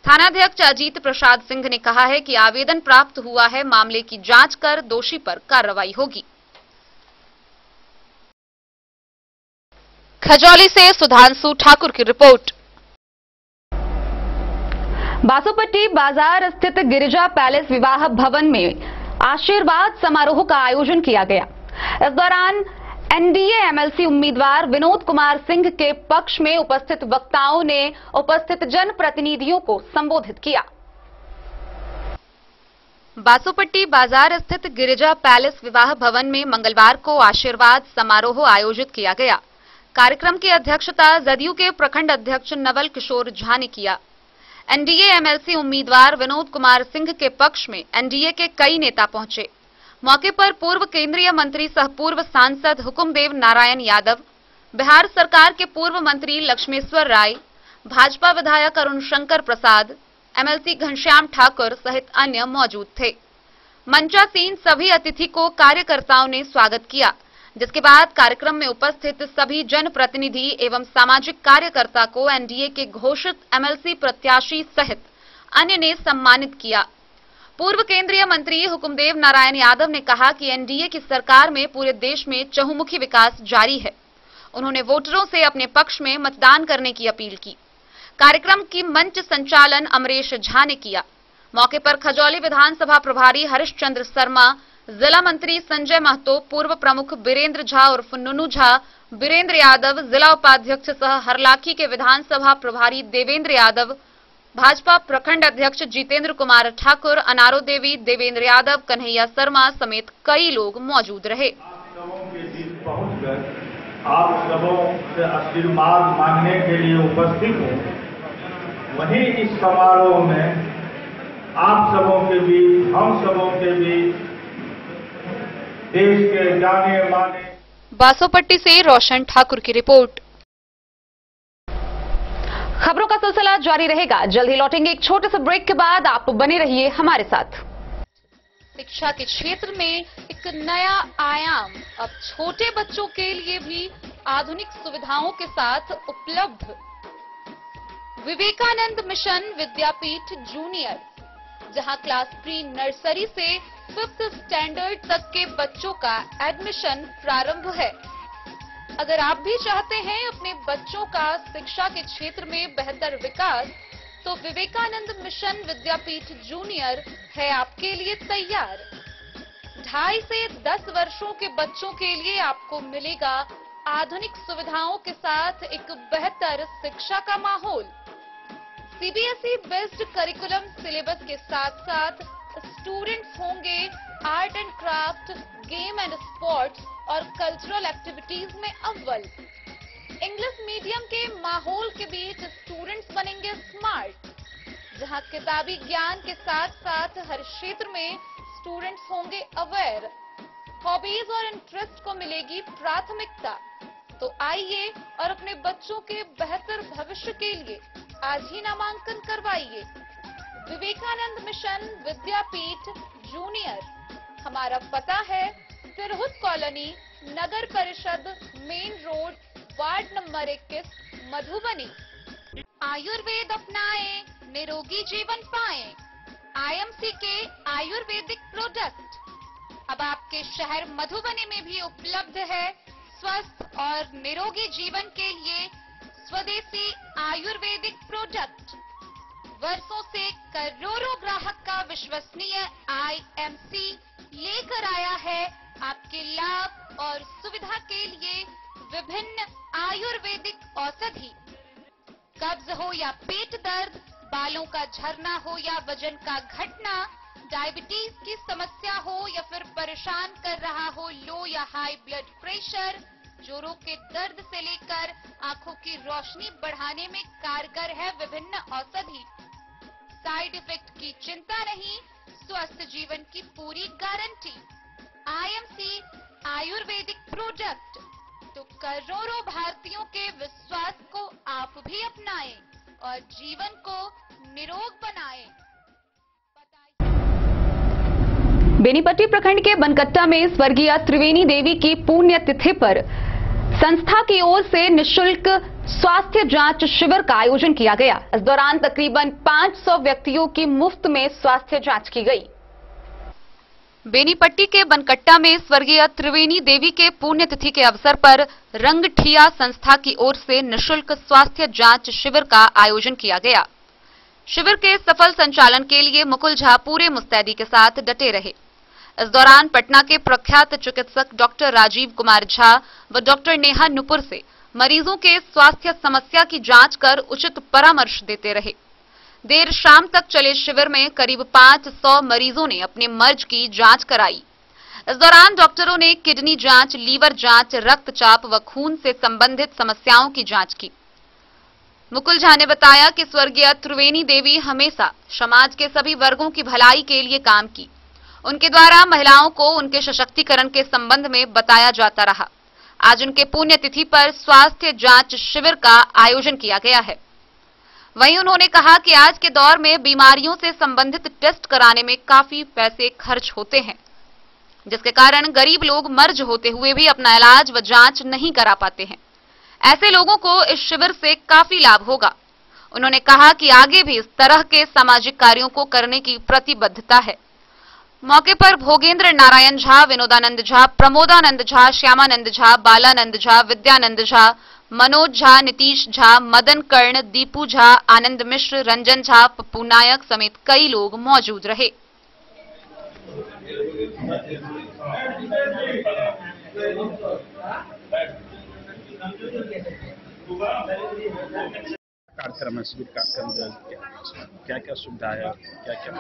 थानाध्यक्ष अजीत प्रसाद सिंह ने कहा है कि आवेदन प्राप्त हुआ है, मामले की जांच कर दोषी पर कार्रवाई होगी। खजौली से सुधांशु ठाकुर की रिपोर्ट। बासोपट्टी बाजार स्थित गिरिजा पैलेस विवाह भवन में आशीर्वाद समारोह का आयोजन किया गया। इस दौरान एनडीए एमएलसी उम्मीदवार विनोद कुमार सिंह के पक्ष में उपस्थित वक्ताओं ने उपस्थित जनप्रतिनिधियों को संबोधित किया। बासोपट्टी बाजार स्थित गिरिजा पैलेस विवाह भवन में मंगलवार को आशीर्वाद समारोह आयोजित किया गया। कार्यक्रम की अध्यक्षता जदयू के प्रखंड अध्यक्ष नवल किशोर झा ने किया। एनडीए एमएलसी उम्मीदवार विनोद कुमार सिंह के पक्ष में एनडीए के कई नेता पहुंचे। मौके पर पूर्व केंद्रीय मंत्री सह पूर्व सांसद हुकुमदेव नारायण यादव, बिहार सरकार के पूर्व मंत्री लक्ष्मेश्वर राय, भाजपा विधायक अरुण शंकर प्रसाद, एमएलसी घनश्याम ठाकुर सहित अन्य मौजूद थे। मंचासीन सभी अतिथि को कार्यकर्ताओं ने स्वागत किया, जिसके बाद कार्यक्रम में उपस्थित सभी जनप्रतिनिधि एवं सामाजिक कार्यकर्ता को एनडीए के घोषित एमएलसी प्रत्याशी सहित अन्य ने सम्मानित किया। पूर्व केंद्रीय मंत्री हुकुमदेव नारायण यादव ने कहा कि एनडीए की सरकार में पूरे देश में चहुमुखी विकास जारी है। उन्होंने वोटरों से अपने पक्ष में मतदान करने की अपील की। कार्यक्रम की मंच संचालन अमरेश झा ने किया। मौके पर खजौली विधानसभा प्रभारी हरिश्चंद्र शर्मा, जिला मंत्री संजय महतो, पूर्व प्रमुख बीरेंद्र झा उर्फ नुनू झा, बीरेंद्र यादव, जिला उपाध्यक्ष सह हरलाखी के विधानसभा प्रभारी देवेंद्र यादव, भाजपा प्रखंड अध्यक्ष जितेंद्र कुमार ठाकुर, अनारो देवी, देवेंद्र यादव, कन्हैया शर्मा समेत कई लोग मौजूद रहे। आप सबों से आशीर्वाद मांगने के लिए उपस्थित हूँ। वहीं इस समारोह में आप सबों के बीच, हम सबों के बीच देश के जाने माने बासोपट्टी से रोशन ठाकुर की रिपोर्ट। खबरों का सिलसिला जारी रहेगा, जल्द ही लौटेंगे एक छोटे से ब्रेक के बाद। आप बने रहिए हमारे साथ। शिक्षा के क्षेत्र में एक नया आयाम अब छोटे बच्चों के लिए भी आधुनिक सुविधाओं के साथ उपलब्ध। विवेकानंद मिशन विद्यापीठ जूनियर, जहां क्लास प्री नर्सरी से 5th स्टैंडर्ड तक के बच्चों का एडमिशन प्रारंभ है। अगर आप भी चाहते हैं अपने बच्चों का शिक्षा के क्षेत्र में बेहतर विकास, तो विवेकानंद मिशन विद्यापीठ जूनियर है आपके लिए तैयार। 2.5 से 10 वर्षों के बच्चों के लिए आपको मिलेगा आधुनिक सुविधाओं के साथ एक बेहतर शिक्षा का माहौल। सीबीएसई बेस्ड करिकुलम सिलेबस के साथ साथ स्टूडेंट्स होंगे art and craft, game and sports और कल्चरल एक्टिविटीज में अव्वल। इंग्लिश मीडियम के माहौल के बीच स्टूडेंट्स बनेंगे स्मार्ट, जहां किताबी ज्ञान के साथ साथ हर क्षेत्र में स्टूडेंट्स होंगे अवेयर। हॉबीज और इंटरेस्ट को मिलेगी प्राथमिकता। तो आइए और अपने बच्चों के बेहतर भविष्य के लिए आज ही नामांकन करवाइए। विवेकानंद मिशन विद्यापीठ जूनियर, हमारा पता है तिरहुत कॉलोनी, नगर परिषद main road, ward number 21, Madhubani. Ayurveda अपनाएं, निरोगी जीवन पाएं। आईएमसी के आयुर्वेदिक प्रोडक्ट अब आपके शहर मधुबनी में भी उपलब्ध है। स्वस्थ और निरोगी जीवन के लिए स्वदेशी आयुर्वेदिक प्रोडक्ट वर्षों से करोड़ों ग्राहक का विश्वसनीय आईएमसी लेकर आया है आपके लाभ और सुविधा के लिए विभिन्न आयुर्वेदिक औषधि। कब्ज हो या पेट दर्द, बालों का झरना हो या वजन का घटना, डायबिटीज की समस्या हो या फिर परेशान कर रहा हो लो या हाई ब्लड प्रेशर, जोड़ों के दर्द से लेकर आंखों की रोशनी बढ़ाने में कारगर है विभिन्न औषधि। साइड इफेक्ट की चिंता नहीं, स्वस्थ जीवन की पूरी गारंटी। आईएमसी आयुर्वेदिक प्रोडक्ट, तो करोड़ों भारतीयों के विश्वास को आप भी अपनाएं और जीवन को निरोग बनाएं। बेनीपट्टी प्रखंड के बनकट्टा में स्वर्गीय त्रिवेणी देवी की पुण्यतिथि पर संस्था की ओर से निःशुल्क स्वास्थ्य जांच शिविर का आयोजन किया गया। इस दौरान तकरीबन 500 व्यक्तियों की मुफ्त में स्वास्थ्य जांच की गई। बेनीपट्टी के बनकट्टा में स्वर्गीय त्रिवेणी देवी के पुण्यतिथि के अवसर पर रंगठिया संस्था की ओर से निःशुल्क स्वास्थ्य जांच शिविर का आयोजन किया गया। शिविर के सफल संचालन के लिए मुकुल झा पूरे मुस्तैदी के साथ डटे रहे। इस दौरान पटना के प्रख्यात चिकित्सक डॉक्टर राजीव कुमार झा व डॉक्टर नेहा नुपुर से मरीजों के स्वास्थ्य समस्या की जांच कर उचित परामर्श देते रहे। देर शाम तक चले शिविर में करीब 500 मरीजों ने अपने मर्ज की जांच कराई। इस दौरान डॉक्टरों ने किडनी जांच, लीवर जांच, रक्तचाप व खून से संबंधित समस्याओं की जांच की। मुकुल झा ने बताया कि स्वर्गीय त्रिवेणी देवी हमेशा समाज के सभी वर्गों की भलाई के लिए काम की। उनके द्वारा महिलाओं को उनके सशक्तिकरण के संबंध में बताया जाता रहा। आज उनके पुण्यतिथि पर स्वास्थ्य जांच शिविर का आयोजन किया गया है। वहीं उन्होंने कहा कि आज के दौर में बीमारियों से संबंधित टेस्ट कराने में काफी पैसे खर्च होते हैं, जिसके कारण गरीब लोग मर्ज होते हुए भी अपना इलाज व जांच नहीं करा पाते हैं। ऐसे लोगों को इस शिविर से काफी लाभ होगा। उन्होंने कहा कि आगे भी इस तरह के सामाजिक कार्यों को करने की प्रतिबद्धता है। मौके पर भोगेंद्र नारायण झा, विनोदानंद झा, प्रमोदानंद झा, श्यामानंद झा, बालानंद झा, विद्यानंद झा, मनोज झा, नीतीश झा, मदन कर्ण, दीपू झा, आनंद मिश्र, रंजन झा, पप्पू नायक समेत कई लोग मौजूद रहे। कार्यक्रम शिविर कार्यक्रम क्या क्या सुविधा है, क्या क्या?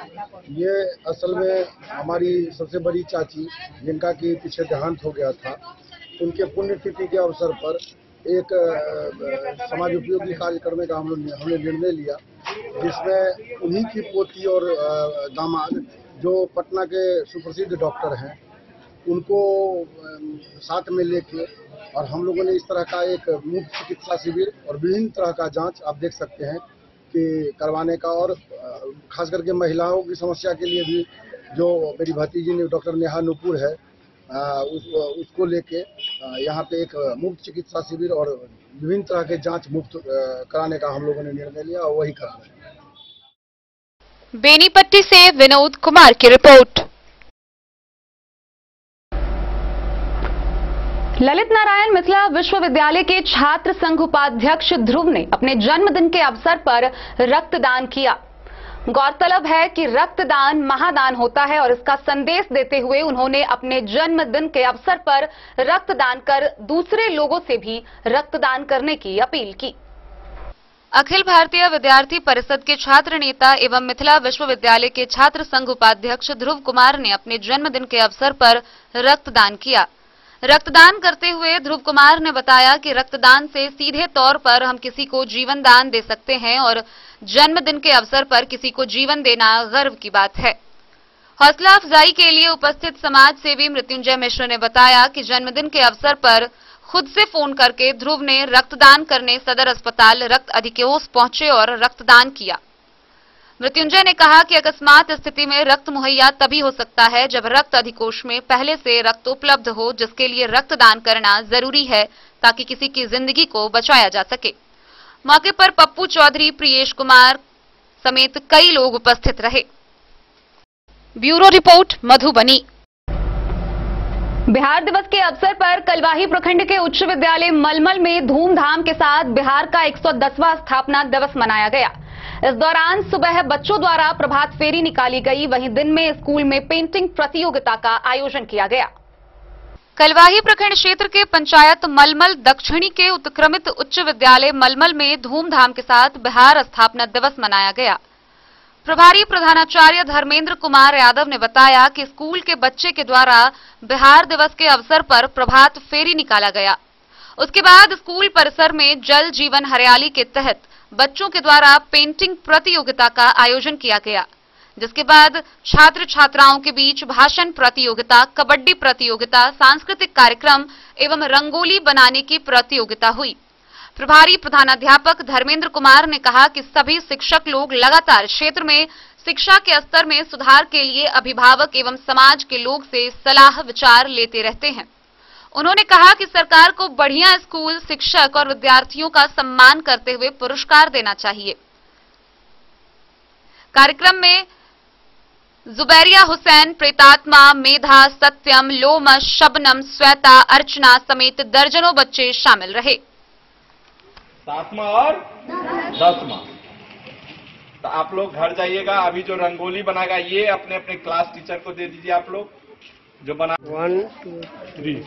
ये असल में हमारी सबसे बड़ी चाची जिनका कि पीछे देहांत हो गया था, उनके पुण्यतिथि के अवसर पर एक समाज उपयोगी कार्य करने का हमने निर्णय लिया, जिसमें उन्हीं की पोती और दामाद जो पटना के सुप्रसिद्ध डॉक्टर हैं उनको साथ में लेके और हम लोगों ने इस तरह का एक मुफ्त चिकित्सा शिविर और विभिन्न तरह का जांच आप देख सकते हैं कि करवाने का, और खास करके महिलाओं की समस्या के लिए भी जो मेरी भतीजी ने डॉक्टर नेहा नूपुर है उसको लेके यहाँ पे एक मुफ्त चिकित्सा शिविर और विभिन्न तरह के जांच मुफ्त कराने का हम लोगों ने निर्णय लिया और वही कर रहे हैं। बेनीपट्टी से विनोद कुमार की रिपोर्ट। ललित नारायण मिथिला विश्वविद्यालय के छात्र संघ उपाध्यक्ष ध्रुव ने अपने जन्मदिन के अवसर पर रक्तदान किया। गौरतलब है कि रक्तदान महादान होता है और इसका संदेश देते हुए उन्होंने अपने जन्मदिन के अवसर पर रक्तदान कर दूसरे लोगों से भी रक्तदान करने की अपील की। अखिल भारतीय विद्यार्थी परिषद के छात्र नेता एवं मिथिला विश्वविद्यालय के छात्र संघ उपाध्यक्ष ध्रुव कुमार ने अपने जन्मदिन के अवसर पर रक्तदान किया। रक्तदान करते हुए ध्रुव कुमार ने बताया कि रक्तदान से सीधे तौर पर हम किसी को जीवन दान दे सकते हैं और जन्मदिन के अवसर पर किसी को जीवन देना गर्व की बात है। हौसला अफजाई के लिए उपस्थित समाज सेवी मृत्युंजय मिश्र ने बताया कि जन्मदिन के अवसर पर खुद से फोन करके ध्रुव ने रक्तदान करने सदर अस्पताल रक्त अधिकोष पहुंचे और रक्तदान किया। मृत्युंजय ने कहा कि अकस्मात स्थिति में रक्त मुहैया तभी हो सकता है जब रक्त अधिकोष में पहले से रक्त उपलब्ध हो, जिसके लिए रक्तदान करना जरूरी है ताकि किसी की जिंदगी को बचाया जा सके। मौके पर पप्पू चौधरी, प्रियेश कुमार समेत कई लोग उपस्थित रहे। Bureau report, Madhubani. बिहार दिवस के अवसर पर कलवाही प्रखंड के उच्च विद्यालय मलमल में धूमधाम के साथ बिहार का 110वां स्थापना दिवस मनाया गया। इस दौरान सुबह बच्चों द्वारा प्रभात फेरी निकाली गई, वहीं दिन में स्कूल में पेंटिंग प्रतियोगिता का आयोजन किया गया। कलवाही प्रखंड क्षेत्र के पंचायत मलमल दक्षिणी के उत्क्रमित उच्च विद्यालय मलमल में धूमधाम के साथ बिहार स्थापना दिवस मनाया गया। प्रभारी प्रधानाचार्य धर्मेंद्र कुमार यादव ने बताया कि स्कूल के बच्चे के द्वारा बिहार दिवस के अवसर पर प्रभात फेरी निकाला गया। उसके बाद स्कूल परिसर में जल जीवन हरियाली के तहत बच्चों के द्वारा पेंटिंग प्रतियोगिता का आयोजन किया गया, जिसके बाद छात्र छात्राओं के बीच भाषण प्रतियोगिता, कबड्डी प्रतियोगिता, सांस्कृतिक कार्यक्रम एवं रंगोली बनाने की प्रतियोगिता हुई। प्रभारी प्रधानाध्यापक धर्मेंद्र कुमार ने कहा कि सभी शिक्षक लोग लगातार क्षेत्र में शिक्षा के स्तर में सुधार के लिए अभिभावक एवं समाज के लोग से सलाह विचार लेते रहते हैं। उन्होंने कहा कि सरकार को बढ़िया स्कूल, शिक्षक और विद्यार्थियों का सम्मान करते हुए पुरस्कार देना चाहिए। कार्यक्रम में जुबैरिया हुसैन, प्रेतात्मा, मेधा, सत्यम, लोमश, शबनम, श्वेता, अर्चना समेत दर्जनों बच्चे शामिल रहे। 7वां और 10वां। तो आप लोग घर जाइएगा, अभी जो रंगोली बनाएगा ये अपने अपने क्लास टीचर को दे दीजिए। आप लोग जो बना 1 2 3।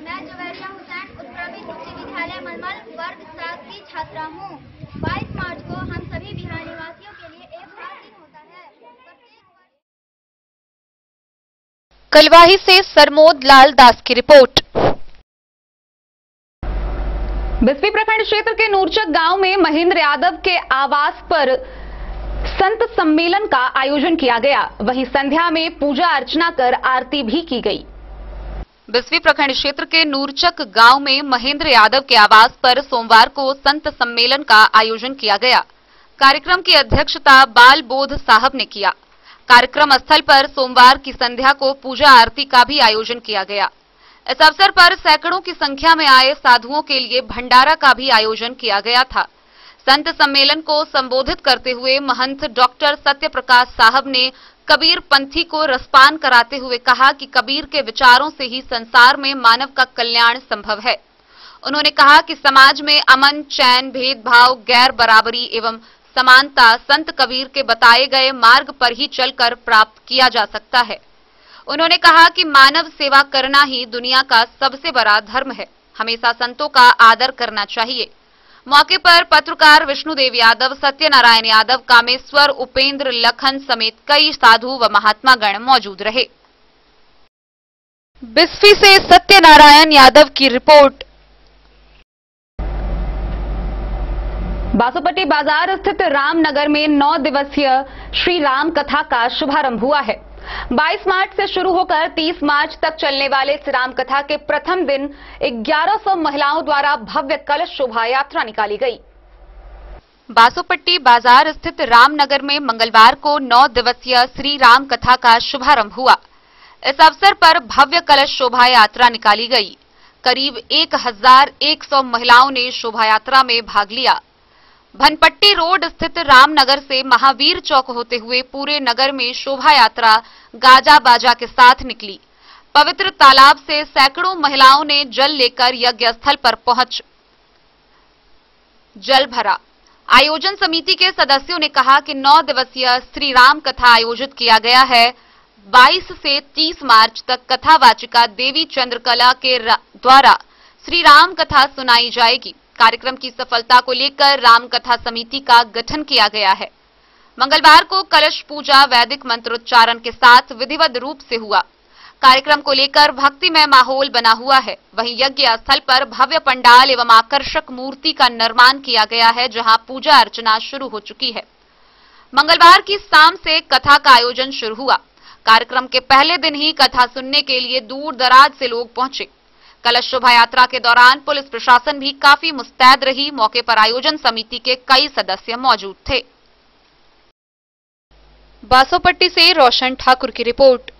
मैं जुबैरिया हुसैन, उत्क्रमित उच्च विद्यालय मलमल वर्ग 7 की छात्रा हूँ। 22 मार्च को हम सभी बिहार निवासियों के लिए एक खास दिन होता है। कलवाही से सरमोद लाल दास की रिपोर्ट। बिस्फी प्रखंड क्षेत्र के नूरचक गांव में महेंद्र यादव के आवास पर संत सम्मेलन का आयोजन किया गया। वहीं संध्या में पूजा अर्चना कर आरती भी की गई। बिस्फी प्रखंड क्षेत्र के नूरचक गांव में महेंद्र यादव के आवास पर सोमवार को संत सम्मेलन का आयोजन किया गया। कार्यक्रम की अध्यक्षता बाल बोध साहब ने किया। कार्यक्रम स्थल पर सोमवार की संध्या को पूजा आरती का भी आयोजन किया गया। इस अवसर पर सैकड़ों की संख्या में आए साधुओं के लिए भंडारा का भी आयोजन किया गया था। संत सम्मेलन को संबोधित करते हुए महंत डॉक्टर सत्य प्रकाश साहब ने कबीर पंथी को रसपान कराते हुए कहा कि कबीर के विचारों से ही संसार में मानव का कल्याण संभव है। उन्होंने कहा कि समाज में अमन, चैन, भेदभाव, गैर बराबरी एवं समानता संत कबीर के बताए गए मार्ग पर ही चलकर प्राप्त किया जा सकता है। उन्होंने कहा कि मानव सेवा करना ही दुनिया का सबसे बड़ा धर्म है। हमेशा संतों का आदर करना चाहिए। मौके पर पत्रकार विष्णुदेव यादव, सत्यनारायण यादव, कामेश्वर, उपेंद्र, लखन समेत कई साधु व महात्मागण मौजूद रहे। बिस्फी से सत्यनारायण यादव की रिपोर्ट। बासोपट्टी बाजार स्थित रामनगर में 9 दिवसीय श्री राम कथा का शुभारंभ हुआ है। 22 मार्च से शुरू होकर 30 मार्च तक चलने वाले इस राम कथा के प्रथम दिन 1100 महिलाओं द्वारा भव्य कलश शोभा यात्रा निकाली गई। बासोपट्टी बाजार स्थित रामनगर में मंगलवार को 9 दिवसीय श्री राम कथा का शुभारंभ हुआ। इस अवसर पर भव्य कलश शोभा यात्रा निकाली गई। करीब 1100 महिलाओं ने शोभा यात्रा में भाग लिया। भनपट्टी रोड स्थित रामनगर से महावीर चौक होते हुए पूरे नगर में शोभा यात्रा गाजा बाजा के साथ निकली। पवित्र तालाब से सैकड़ों महिलाओं ने जल लेकर यज्ञ स्थल पर पहुंच जल भरा। आयोजन समिति के सदस्यों ने कहा कि 9 दिवसीय श्री राम कथा आयोजित किया गया है। 22 से 30 मार्च तक कथावाचिका देवी चंद्रकला के द्वारा श्री राम कथा सुनाई जाएगी। कार्यक्रम की सफलता को लेकर राम कथा समिति का गठन किया गया है। मंगलवार को कलश पूजा वैदिक मंत्रोच्चारण के साथ विधिवत रूप से हुआ। कार्यक्रम को लेकर भक्तिमय माहौल बना हुआ है। वहीं यज्ञ स्थल पर भव्य पंडाल एवं आकर्षक मूर्ति का निर्माण किया गया है, जहां पूजा अर्चना शुरू हो चुकी है। मंगलवार की शाम से कथा का आयोजन शुरू हुआ। कार्यक्रम के पहले दिन ही कथा सुनने के लिए दूर दराज से लोग पहुंचे। कलश शोभा यात्रा के दौरान पुलिस प्रशासन भी काफी मुस्तैद रही। मौके पर आयोजन समिति के कई सदस्य मौजूद थे। बासोपट्टी से रोशन ठाकुर की रिपोर्ट।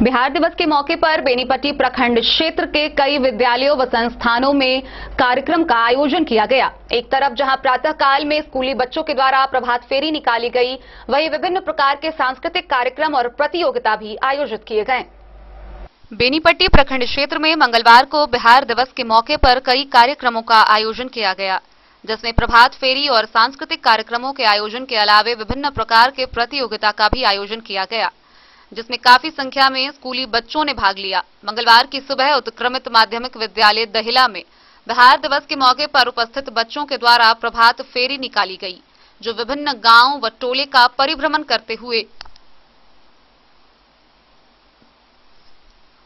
बिहार दिवस के मौके पर बेनीपट्टी प्रखंड क्षेत्र के कई विद्यालयों व संस्थानों में कार्यक्रम का आयोजन किया गया। एक तरफ जहां प्रातःकाल में स्कूली बच्चों के द्वारा प्रभात फेरी निकाली गई, वहीं विभिन्न प्रकार के सांस्कृतिक कार्यक्रम और प्रतियोगिता भी आयोजित किए गए। बेनीपट्टी प्रखंड क्षेत्र में मंगलवार को बिहार दिवस के मौके पर कई कार्यक्रमों का आयोजन किया गया, जिसमें प्रभात फेरी और सांस्कृतिक कार्यक्रमों के आयोजन के अलावे विभिन्न प्रकार के प्रतियोगिता का भी आयोजन किया गया, जिसमें काफी संख्या में स्कूली बच्चों ने भाग लिया। मंगलवार की सुबह उत्क्रमित माध्यमिक विद्यालय दहिला में बिहार दिवस के मौके पर उपस्थित बच्चों के द्वारा प्रभात फेरी निकाली गई, जो विभिन्न गांव व टोले का परिभ्रमण करते हुए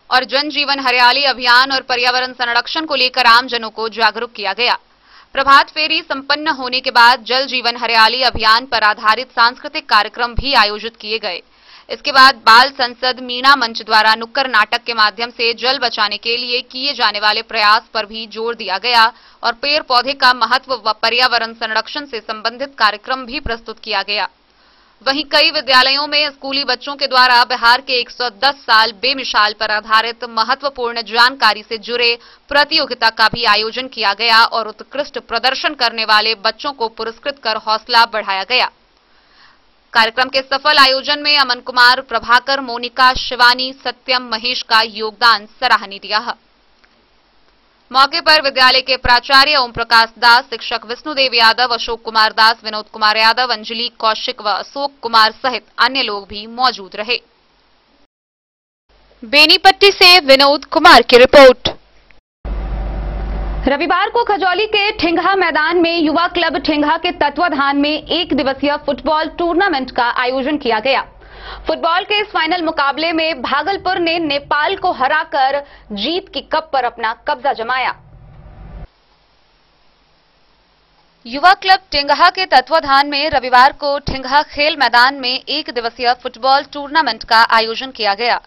और जन जीवन हरियाली अभियान और पर्यावरण संरक्षण को लेकर आमजनों को जागरूक किया गया। प्रभात फेरी संपन्न होने के बाद जल जीवन हरियाली अभियान पर आधारित सांस्कृतिक कार्यक्रम भी आयोजित किए गए। इसके बाद बाल संसद मीणा मंच द्वारा नुक्कड़ नाटक के माध्यम से जल बचाने के लिए किए जाने वाले प्रयास पर भी जोर दिया गया और पेड़ पौधे का महत्व व पर्यावरण संरक्षण से संबंधित कार्यक्रम भी प्रस्तुत किया गया। वहीं कई विद्यालयों में स्कूली बच्चों के द्वारा बिहार के 110 साल बेमिसाल पर आधारित महत्वपूर्ण जानकारी से जुड़े प्रतियोगिता का भी आयोजन किया गया और उत्कृष्ट प्रदर्शन करने वाले बच्चों को पुरस्कृत कर हौसला बढ़ाया गया। कार्यक्रम के सफल आयोजन में अमन कुमार, प्रभाकर, मोनिका, शिवानी, सत्यम, महेश का योगदान सराहनीय रहा। मौके पर विद्यालय के प्राचार्य ओम प्रकाश दास, शिक्षक विष्णुदेव यादव, अशोक कुमार दास, विनोद कुमार यादव, अंजलि कौशिक व अशोक कुमार सहित अन्य लोग भी मौजूद रहे। बेनीपट्टी से विनोद कुमार की रिपोर्ट। रविवार को खजौली के ठिंगहा मैदान में युवा क्लब ठिंगहा के तत्वाधान में 1 दिवसीय फुटबॉल टूर्नामेंट का आयोजन किया गया। फुटबॉल के इस फाइनल मुकाबले में भागलपुर ने नेपाल को हराकर जीत की कप पर अपना कब्जा जमाया। युवा क्लब ठिंगहा के तत्वाधान में रविवार को ठिंगहा खेल मैदान में 1 दिवसीय फुटबॉल टूर्नामेंट का आयोजन किया गया।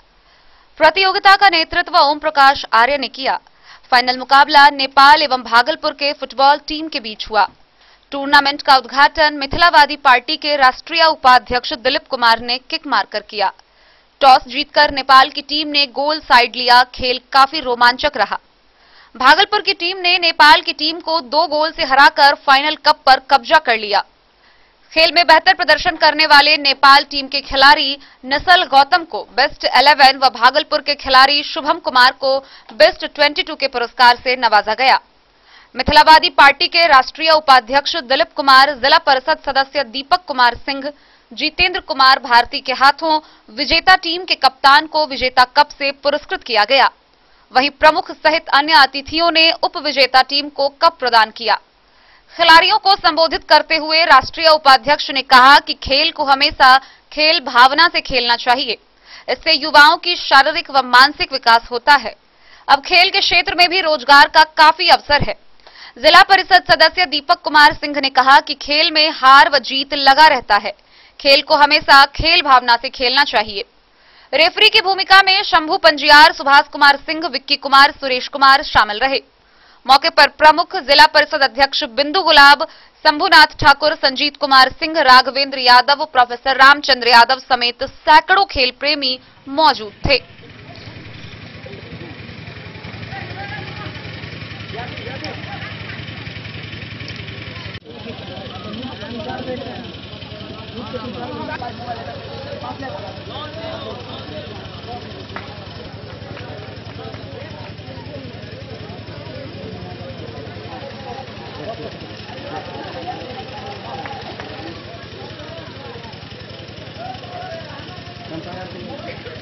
प्रतियोगिता का नेतृत्व ओम प्रकाश आर्य ने किया। फाइनल मुकाबला नेपाल एवं भागलपुर के फुटबॉल टीम के बीच हुआ। टूर्नामेंट का उद्घाटन मिथिलावादी पार्टी के राष्ट्रीय उपाध्यक्ष दिलीप कुमार ने किक मारकर किया। टॉस जीतकर नेपाल की टीम ने गोल साइड लिया। खेल काफी रोमांचक रहा। भागलपुर की टीम ने नेपाल की टीम को 2 गोल से हराकर फाइनल कप पर कब्जा कर लिया। खेल में बेहतर प्रदर्शन करने वाले नेपाल टीम के खिलाड़ी नसल गौतम को बेस्ट 11 व भागलपुर के खिलाड़ी शुभम कुमार को बेस्ट 22 के पुरस्कार से नवाजा गया। मिथिलावादी पार्टी के राष्ट्रीय उपाध्यक्ष दिलीप कुमार, जिला परिषद सदस्य दीपक कुमार सिंह, जितेंद्र कुमार भारती के हाथों विजेता टीम के कप्तान को विजेता कप से पुरस्कृत किया गया। वहीं प्रमुख सहित अन्य अतिथियों ने उप विजेता टीम को कप प्रदान किया। खिलाड़ियों को संबोधित करते हुए राष्ट्रीय उपाध्यक्ष ने कहा कि खेल को हमेशा खेल भावना से खेलना चाहिए। इससे युवाओं की शारीरिक व मानसिक विकास होता है। अब खेल के क्षेत्र में भी रोजगार का काफी अवसर है। जिला परिषद सदस्य दीपक कुमार सिंह ने कहा कि खेल में हार व जीत लगा रहता है। खेल को हमेशा खेल भावना से खेलना चाहिए। रेफरी की भूमिका में शंभू पंजियार, सुभाष कुमार सिंह, विक्की कुमार, सुरेश कुमार शामिल रहे। मौके पर प्रमुख जिला परिषद अध्यक्ष बिंदु गुलाब, शंभुनाथ ठाकुर, संजीत कुमार सिंह, राघवेंद्र यादव, प्रोफेसर रामचंद्र यादव समेत सैकड़ों खेल प्रेमी मौजूद थे।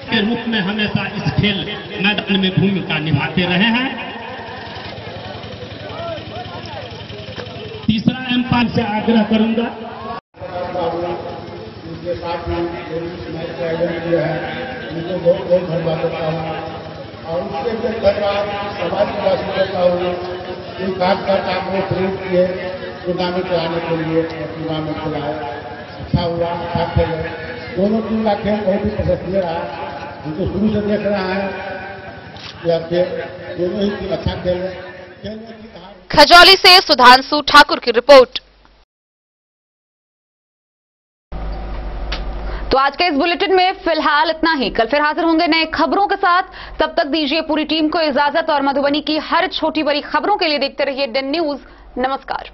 के रूप में हमेशा इस खेल मैदान में भूमिका निभाते रहे हैं। तीसरा एम्पायर से आग्रह करूंगा उनके साथ में मैच का आयोजन किया है, उनको बहुत बहुत धन्यवाद देता हूँ। और उसके लिए धन्यवाद समाज के वासी करता हूँ कि खासकर आपने प्रेरित किए टूर्नामेंट कराने के लिए टूर्नामेंट खिलाए। अच्छा हुआ, अच्छा खेले। दोनों टीम का खेल बहुत ही प्रशंसनीय रहा। उनको शुरू से देख रहा है दोनों ही टीम अच्छा खेले। खजौली से सुधांशु ठाकुर की रिपोर्ट। तो आज के इस बुलेटिन में फिलहाल इतना ही। कल फिर हाजिर होंगे नए खबरों के साथ। तब तक दीजिए पूरी टीम को इजाजत और मधुबनी की हर छोटी बड़ी खबरों के लिए देखते रहिए DEN न्यूज। नमस्कार।